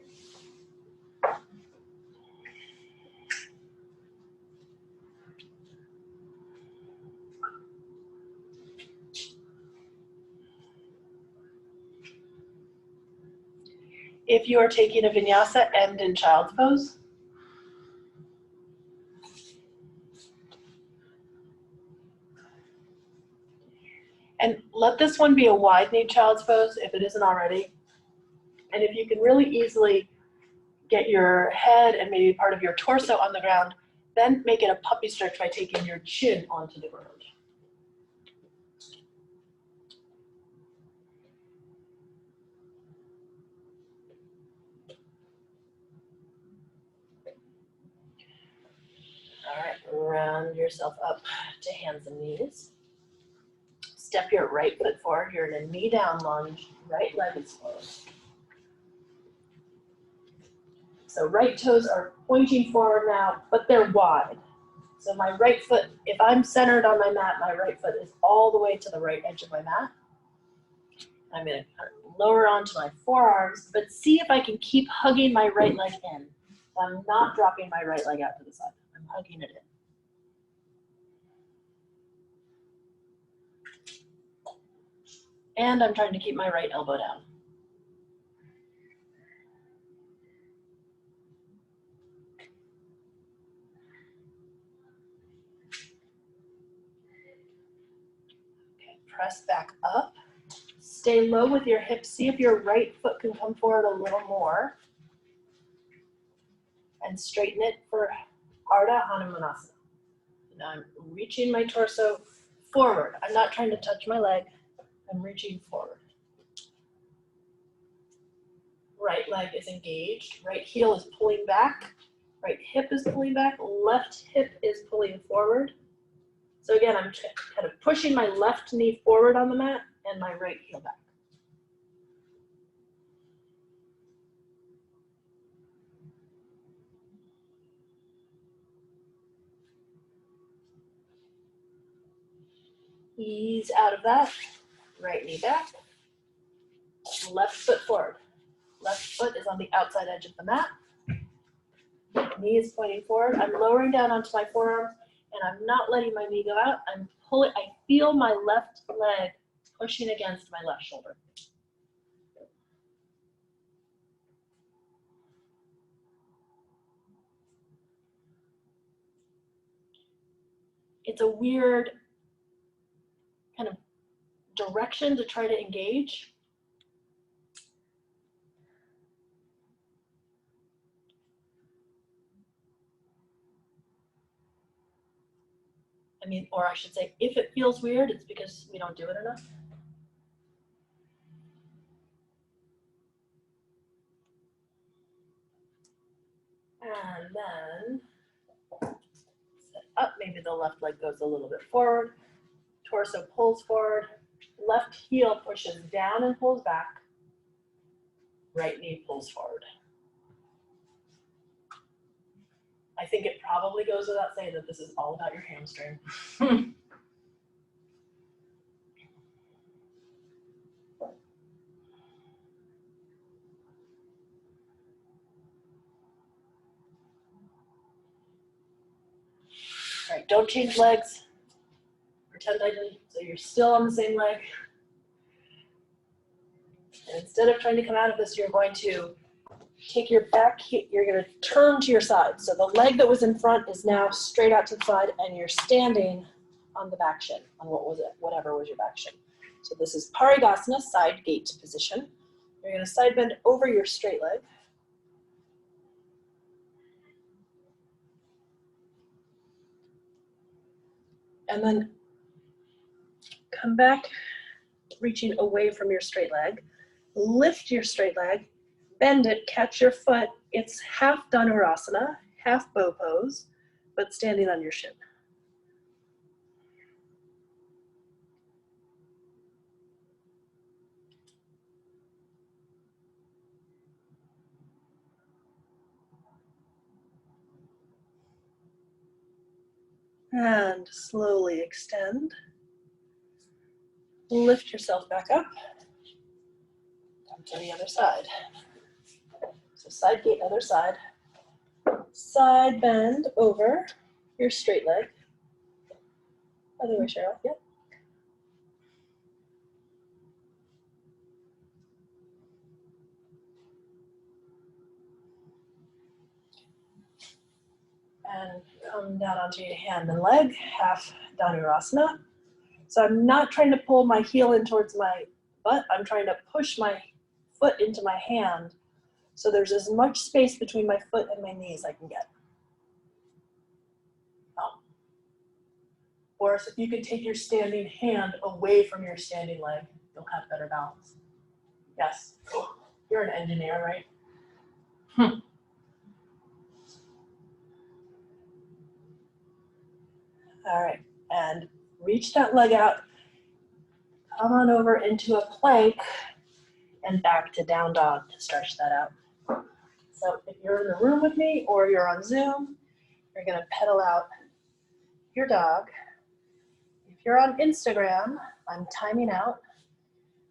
If you are taking a vinyasa, end in child's pose. And let this one be a wide knee child's pose if it isn't already. And if you can really easily get your head and maybe part of your torso on the ground, then make it a puppy stretch by taking your chin onto the ground. All right, round yourself up to hands and knees. Step your right foot forward. You're in a knee down lunge. Right leg is forward. So right toes are pointing forward now, but they're wide. So my right foot, if I'm centered on my mat, my right foot is all the way to the right edge of my mat. I'm going to lower onto my forearms, but see if I can keep hugging my right leg in. I'm not dropping my right leg out to the side. I'm hugging it in. And I'm trying to keep my right elbow down. Okay, press back up. Stay low with your hips. See if your right foot can come forward a little more. And straighten it for Ardha Hanumanasana. Now I'm reaching my torso forward. I'm not trying to touch my leg. I'm reaching forward. Right leg is engaged. Right heel is pulling back. Right hip is pulling back. Left hip is pulling forward. So again, I'm kind of pushing my left knee forward on the mat and my right heel back. Ease out of that. Right knee back. Left foot forward. Left foot is on the outside edge of the mat. Knee is pointing forward. I'm lowering down onto my forearms and I'm not letting my knee go out. I'm pulling, I feel my left leg pushing against my left shoulder. It's a weird kind of direction to try to engage. I mean, or I should say, if it feels weird, it's because we don't do it enough. And then set up, maybe the left leg goes a little bit forward, torso pulls forward, left heel pushes down and pulls back, right knee pulls forward. I think it probably goes without saying that this is all about your hamstring. All right, don't change legs. Pretend I did, so you're still on the same leg. And instead of trying to come out of this, you're going to take your back, you're going to turn to your side. So the leg that was in front is now straight out to the side and you're standing on the back shin, on what was it, whatever was your back shin. So this is Parigasana, side gate position. You're going to side bend over your straight leg. And then come back, reaching away from your straight leg. Lift your straight leg, bend it, catch your foot. It's half Dhanurasana, half bow pose, but standing on your shin. And slowly extend. lift yourself back up. Come to the other side. So side gate, other side. Side bend over your straight leg. Other way, Cheryl. Yep. And come down onto your hand and leg, half Dhanurasana. So I'm not trying to pull my heel in towards my butt. I'm trying to push my foot into my hand so there's as much space between my foot and my knees I can get. Or if you can take your standing hand away from your standing leg, you'll have better balance. Yes, you're an engineer, right? All right, and reach that leg out. Come on over into a plank and back to down dog to stretch that out. So if you're in the room with me or you're on Zoom, you're gonna pedal out your dog. If you're on Instagram, I'm timing out.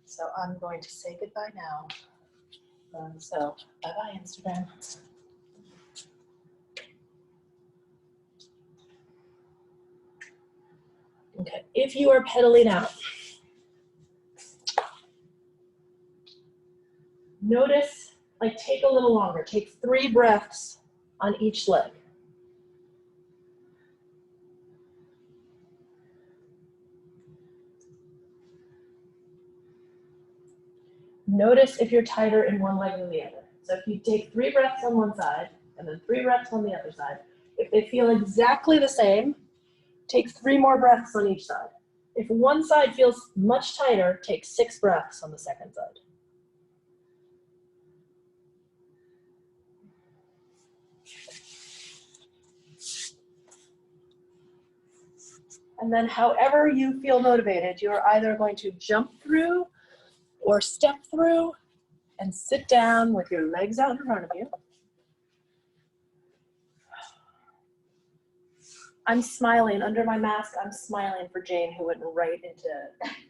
So I'm going to say goodbye now. So bye-bye Instagram. Okay, if you are pedaling out, notice, like take a little longer, take 3 breaths on each leg. Notice if you're tighter in one leg than the other. So if you take 3 breaths on one side and then 3 breaths on the other side, if they feel exactly the same, take 3 more breaths on each side. If one side feels much tighter, take 6 breaths on the second side. And then however you feel motivated, you're either going to jump through or step through and sit down with your legs out in front of you. I'm smiling under my mask. I'm smiling for Jane, who went right into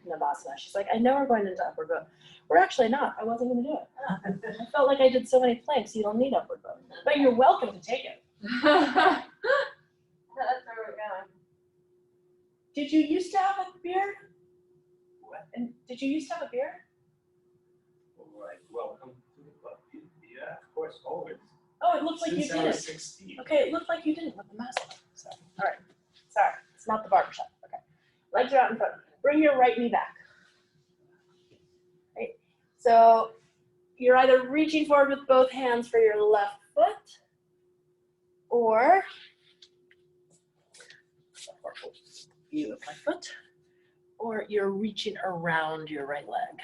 Navasana. She's like, I know we're going into upward bow. We're actually not. I wasn't going to do it. I felt like I did so many planks, you don't need upward bow. But you're welcome to take it. That's where we're going. Did you used to have a beard? What? And did you used to have a beard? All right, welcome to the club. Yeah, of course, always. Oh, it looked like you Since I was didn't. 16. Okay, it looked like you didn't with the mask on. Sorry. All right. Sorry. It's not the barbershop. Okay. Legs are out in front. Bring your right knee back. Right. So you're either reaching forward with both hands for your left foot, or you with my foot, or you're reaching around your right leg.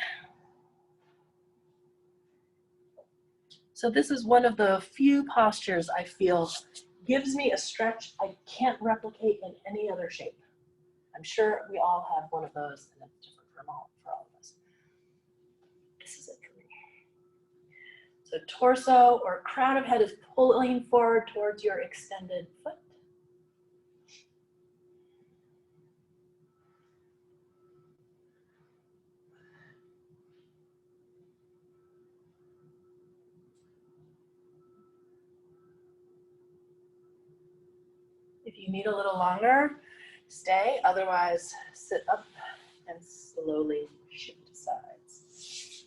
So this is one of the few postures I feel gives me a stretch I can't replicate in any other shape. I'm sure we all have one of those, and it's different for all of us. This is it for me. So torso or crown of head is pulling forward towards your extended foot. If you need a little longer, stay. Otherwise, sit up and slowly shift sides.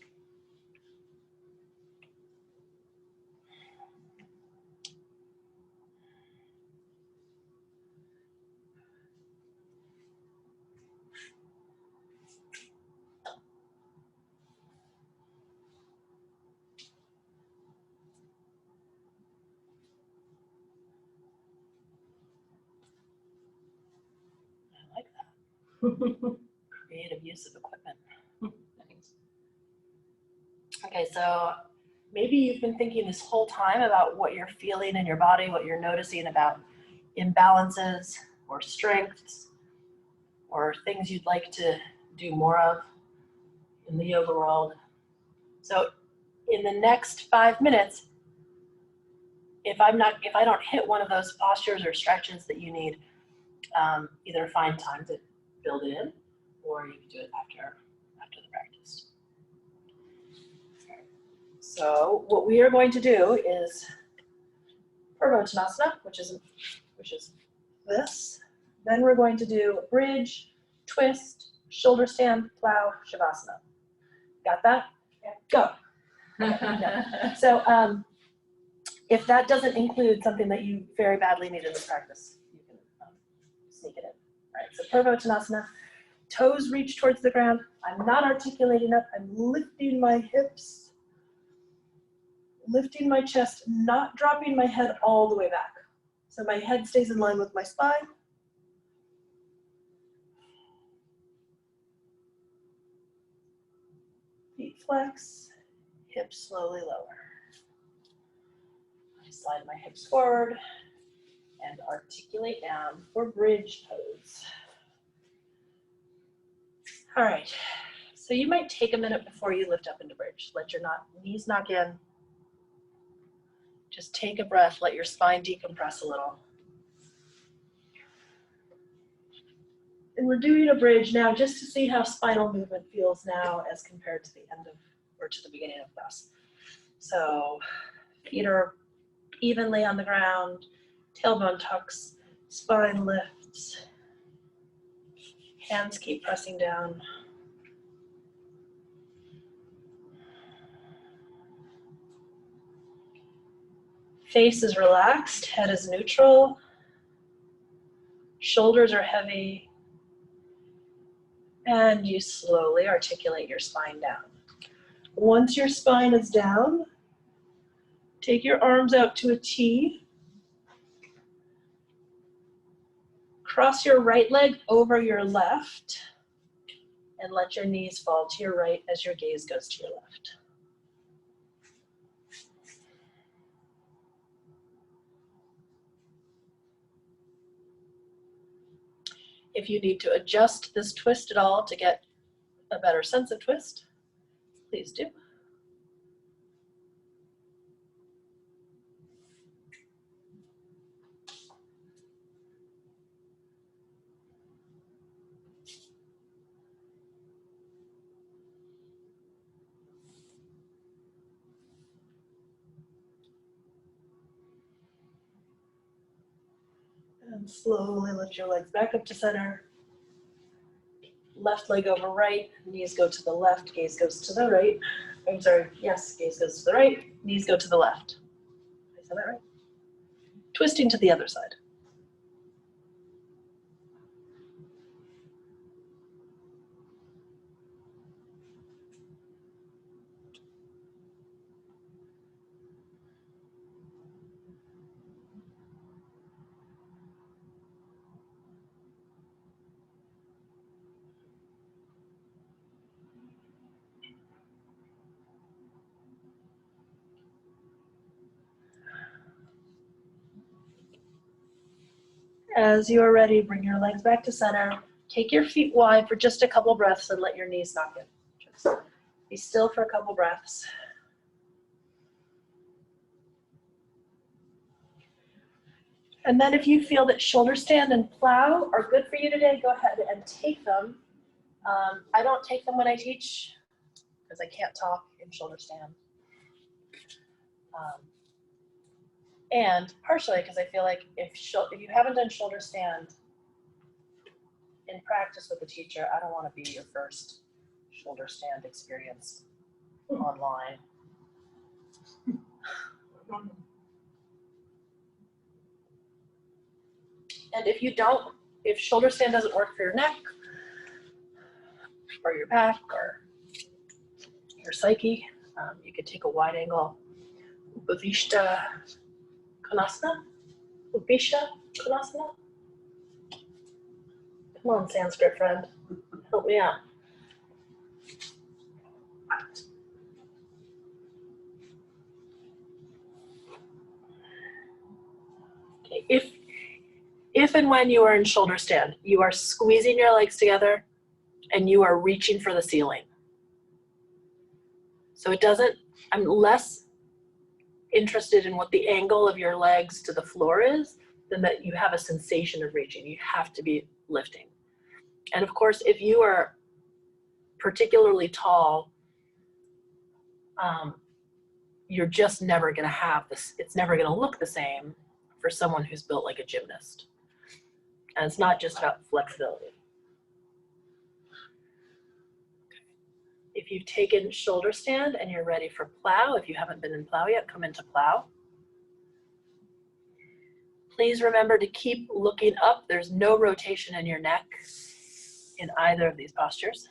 I like that. Creative use of equipment. Nice. Okay, so maybe you've been thinking this whole time about what you're feeling in your body, what you're noticing about imbalances or strengths or things you'd like to do more of in the yoga world. So in the next 5 minutes, if I don't hit one of those postures or stretches that you need, either find time to build it in, or you can do it after So what we are going to do is Purvottanasana, which is this. Then we're going to do bridge, twist, shoulder stand, plow, shavasana. Got that? Yeah. Go. So if that doesn't include something that you very badly need in this practice, you can sneak it in. All right, so Purvottanasana, toes reach towards the ground. I'm not articulating up, I'm lifting my hips, lifting my chest, not dropping my head all the way back. So my head stays in line with my spine. Feet flex, hips slowly lower. I slide my hips forward and articulate down for bridge pose. All right, so you might take a minute before you lift up into bridge. Let your knees knock in. Just take a breath, let your spine decompress a little. And we're doing a bridge now just to see how spinal movement feels now as compared to the end of, or to the beginning of class. So feet are evenly on the ground, tailbone tucks, spine lifts, hands keep pressing down. Face is relaxed, head is neutral, shoulders are heavy, and you slowly articulate your spine down. Once your spine is down, take your arms out to a T. Cross your right leg over your left and let your knees fall to your right as your gaze goes to your left. If you need to adjust this twist at all to get a better sense of twist, please do. And slowly lift your legs back up to center. Left leg over right, knees go to the left, gaze goes to the right. I'm sorry, yes, gaze goes to the right, knees go to the left. I said that right? Twisting to the other side. As you are ready, bring your legs back to center. Take your feet wide for just a couple breaths and let your knees knock in. Just be still for a couple breaths. And then if you feel that shoulder stand and plow are good for you today, go ahead and take them. I don't take them when I teach because I can't talk in shoulder stand. And partially because I feel like if you haven't done shoulder stand in practice with a teacher, I don't want to be your first shoulder stand experience online. And if shoulder stand doesn't work for your neck or your back or your psyche, you could take a wide angle Upavishta Konasana. Upavishta Konasana. Come on, Sanskrit friend, help me out. Okay, if and when you are in shoulder stand, you are squeezing your legs together and you are reaching for the ceiling. So I'm less interested in what the angle of your legs to the floor is than that you have a sensation of reaching. You have to be lifting. And of course, if you are particularly tall, you're just never going to have this, it's never going to look the same for someone who's built like a gymnast. And it's not just about flexibility. If you've taken shoulder stand and you're ready for plow, if you haven't been in plow yet, come into plow. Please remember to keep looking up. There's no rotation in your neck in either of these postures.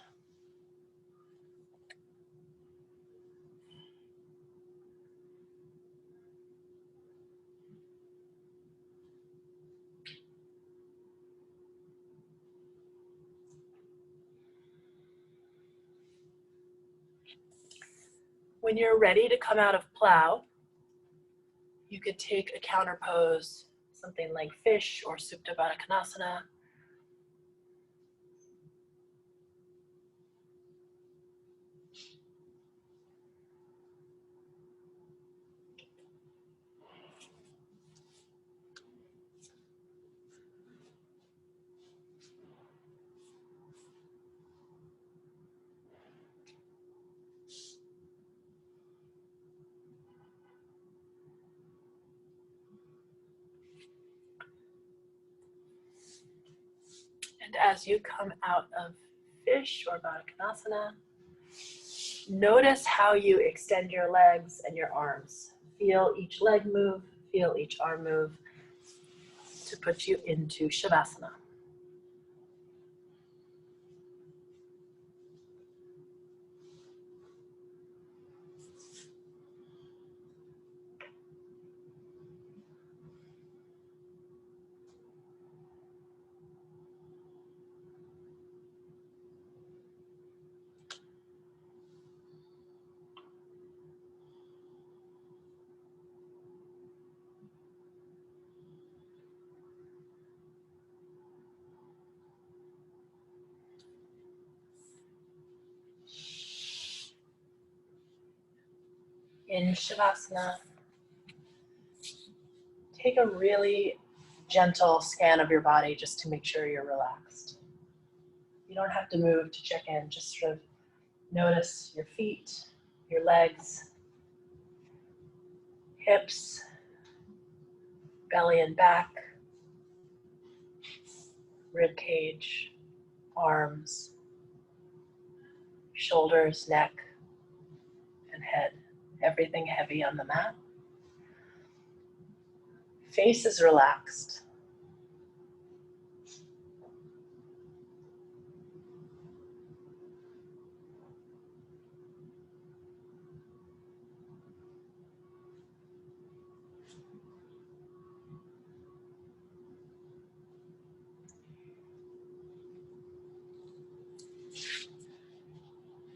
When you're ready to come out of plow, you could take a counter pose, something like fish or Supta Baddha Konasana. And as you come out of fish or Baddha Konasana, notice how you extend your legs and your arms. Feel each leg move, feel each arm move to put you into Shavasana. In Shavasana, take a really gentle scan of your body just to make sure you're relaxed. You don't have to move to check in, just sort of notice your feet, your legs, hips, belly and back, rib cage, arms, shoulders, neck, and head. Everything heavy on the mat. Face is relaxed.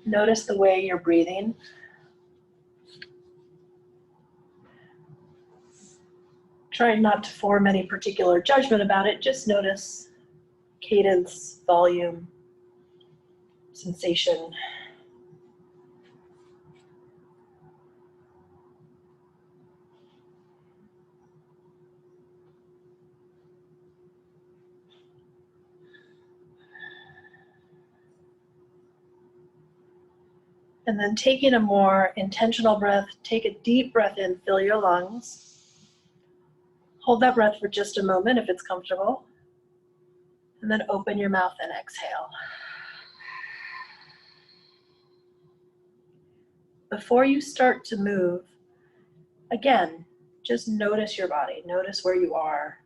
Notice the way you're breathing. Trying not to form any particular judgment about it, just notice cadence, volume, sensation. And then taking a more intentional breath, take a deep breath in, fill your lungs. Hold that breath for just a moment if it's comfortable. And then open your mouth and exhale. Before you start to move, again, just notice your body. Notice where you are.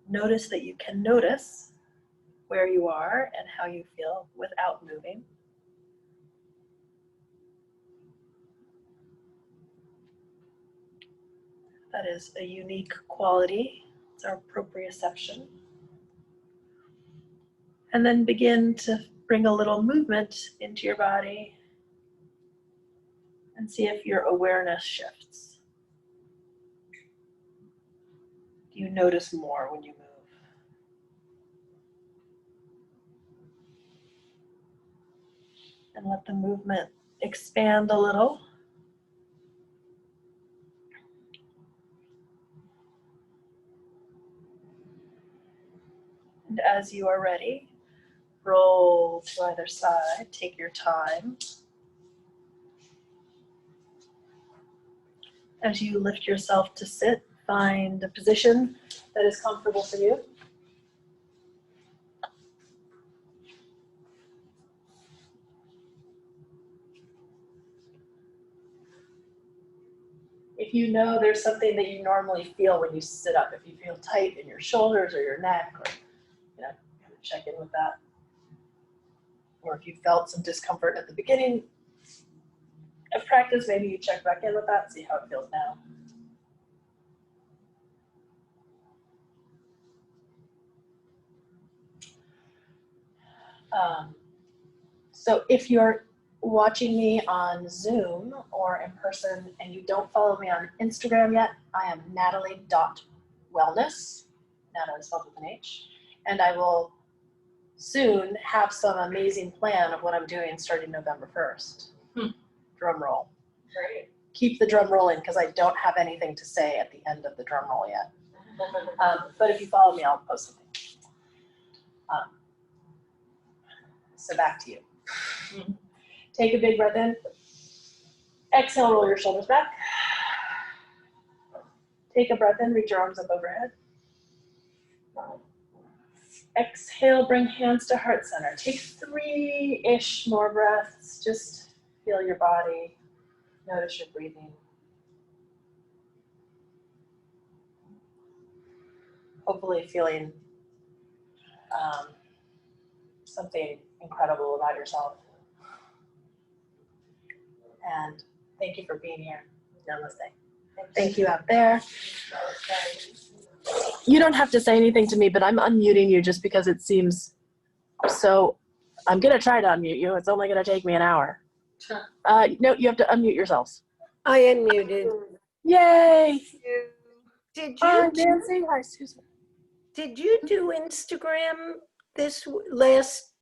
Notice that you can notice where you are and how you feel without moving. That is a unique quality. It's our proprioception. And then begin to bring a little movement into your body and see if your awareness shifts. Do you notice more when you move? And let the movement expand a little. And as you are ready, roll to either side, take your time. As you lift yourself to sit, find a position that is comfortable for you. If you know there's something that you normally feel when you sit up, if you feel tight in your shoulders or your neck, or check in with that. Or if you felt some discomfort at the beginning of practice, maybe you check back in with that, see how it feels now. So if you're watching me on Zoom or in person and you don't follow me on Instagram yet, I am Nathalie.wellness. Natalie is spelled with an H. And I will soon have some amazing plan of what I'm doing starting November 1st. Drum roll. Great. Keep the drum rolling because I don't have anything to say at the end of the drum roll yet. But if you follow me, I'll post something. So back to you. Take a big breath in. Exhale, roll your shoulders back. Take a breath in, reach your arms up overhead. Exhale, bring hands to heart center. Take 3-ish more breaths. Just feel your body. Notice your breathing. Hopefully feeling something incredible about yourself. And thank you for being here. Namaste. Thank you out there. You don't have to say anything to me, but I'm unmuting you just because it seems so. I'm going to try to unmute you. It's only going to take me an hour. No, you have to unmute yourselves. I unmuted. Yay! Did Hi, you Nancy. Hi, Susan. did you do Instagram this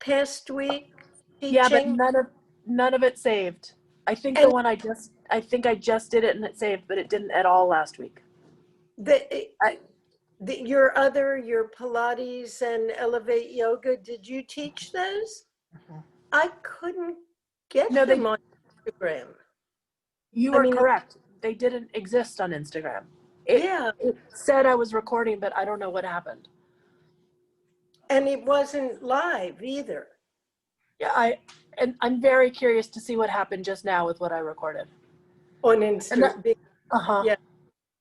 past week? Yeah, but Teaching? none of it saved. I think And I think I just did it and it saved, but it didn't at all last week. Your Pilates and Elevate Yoga, did you teach those? I couldn't get No, them on Instagram. You are correct. They didn't exist on Instagram. It said I was recording, but I don't know what happened. And it wasn't live either. Yeah, I'm very curious to see what happened just now with what I recorded. On Instagram. Yeah.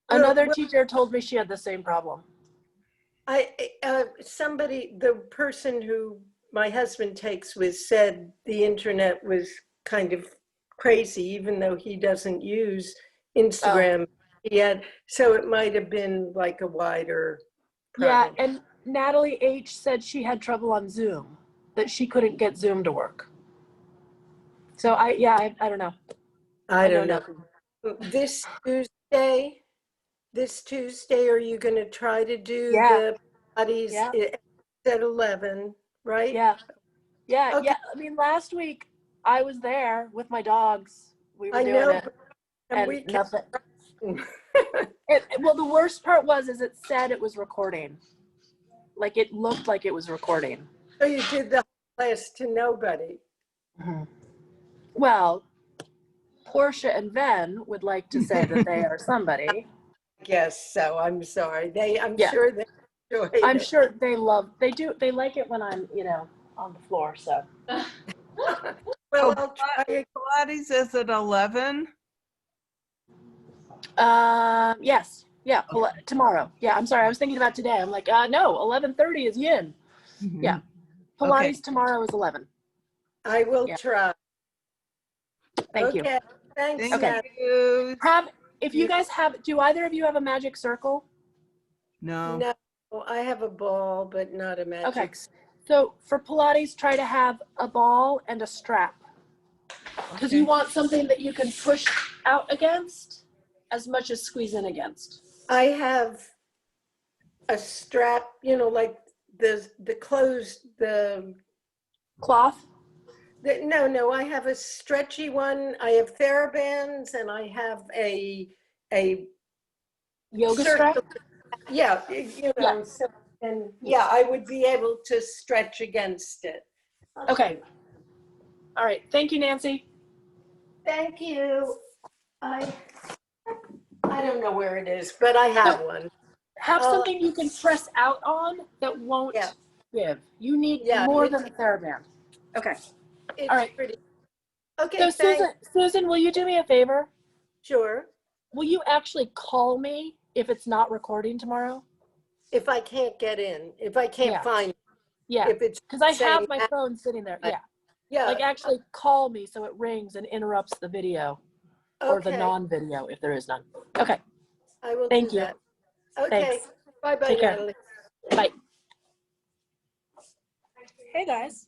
Another teacher told me she had the same problem. The person who my husband takes with said the internet was kind of crazy, even though he doesn't use Instagram. So it might have been like a wider problem. Yeah, and Natalie H said she had trouble on Zoom, that she couldn't get Zoom to work. So I don't know. I don't know. This Tuesday, are you going to try to do the Pilates at 11, right? Yeah. Okay. I mean, last week I was there with my dogs. We were doing it. And we nothing. Well, the worst part is it said it was recording. Like it looked like it was recording. So you did the class to nobody. Mm-hmm. Well, Portia and Ven would like to say that they are somebody. Yes, so I'm sorry. I'm sure they enjoy it. I'm sure they like it when I'm, on the floor, so. Well, I'll try it. Pilates is at 11? Yes. Yeah, tomorrow. Yeah, I'm sorry. I was thinking about today. I'm like, no, 11:30 is yin. Mm-hmm. Yeah. Pilates tomorrow is 11. I will try. Thank you. Thanks. Thank you. Do either of you have a magic circle? No. No, I have a ball, but not a magic. Okay. So for Pilates, try to have a ball and a strap. Because you want something that you can push out against as much as squeeze in against. I have a strap, like the cloth. No, I have a stretchy one. I have TheraBands and I have a yoga strap. Yeah, So, and I would be able to stretch against it. Okay. All right. Thank you, Nancy. Thank you. I I don't know where it is, but I have one. Have Oh. something you can press out on that won't Yeah. give. You need Yeah, more it's- than a TheraBand. Okay. It's All right. pretty. So Okay, thanks. Susan, will you do me a favor? Sure. Will you actually call me if it's not recording tomorrow? If I can't get in, if I can't Yeah. find, Yeah, if it's because I saying have my phone sitting there. Yeah. yeah. Like actually call me so it rings and interrupts the video or the Okay, non-video if there is none. Okay. I will Thank do you. that. Okay. Thanks. Bye-bye, Take care. Natalie. Bye. Hey guys.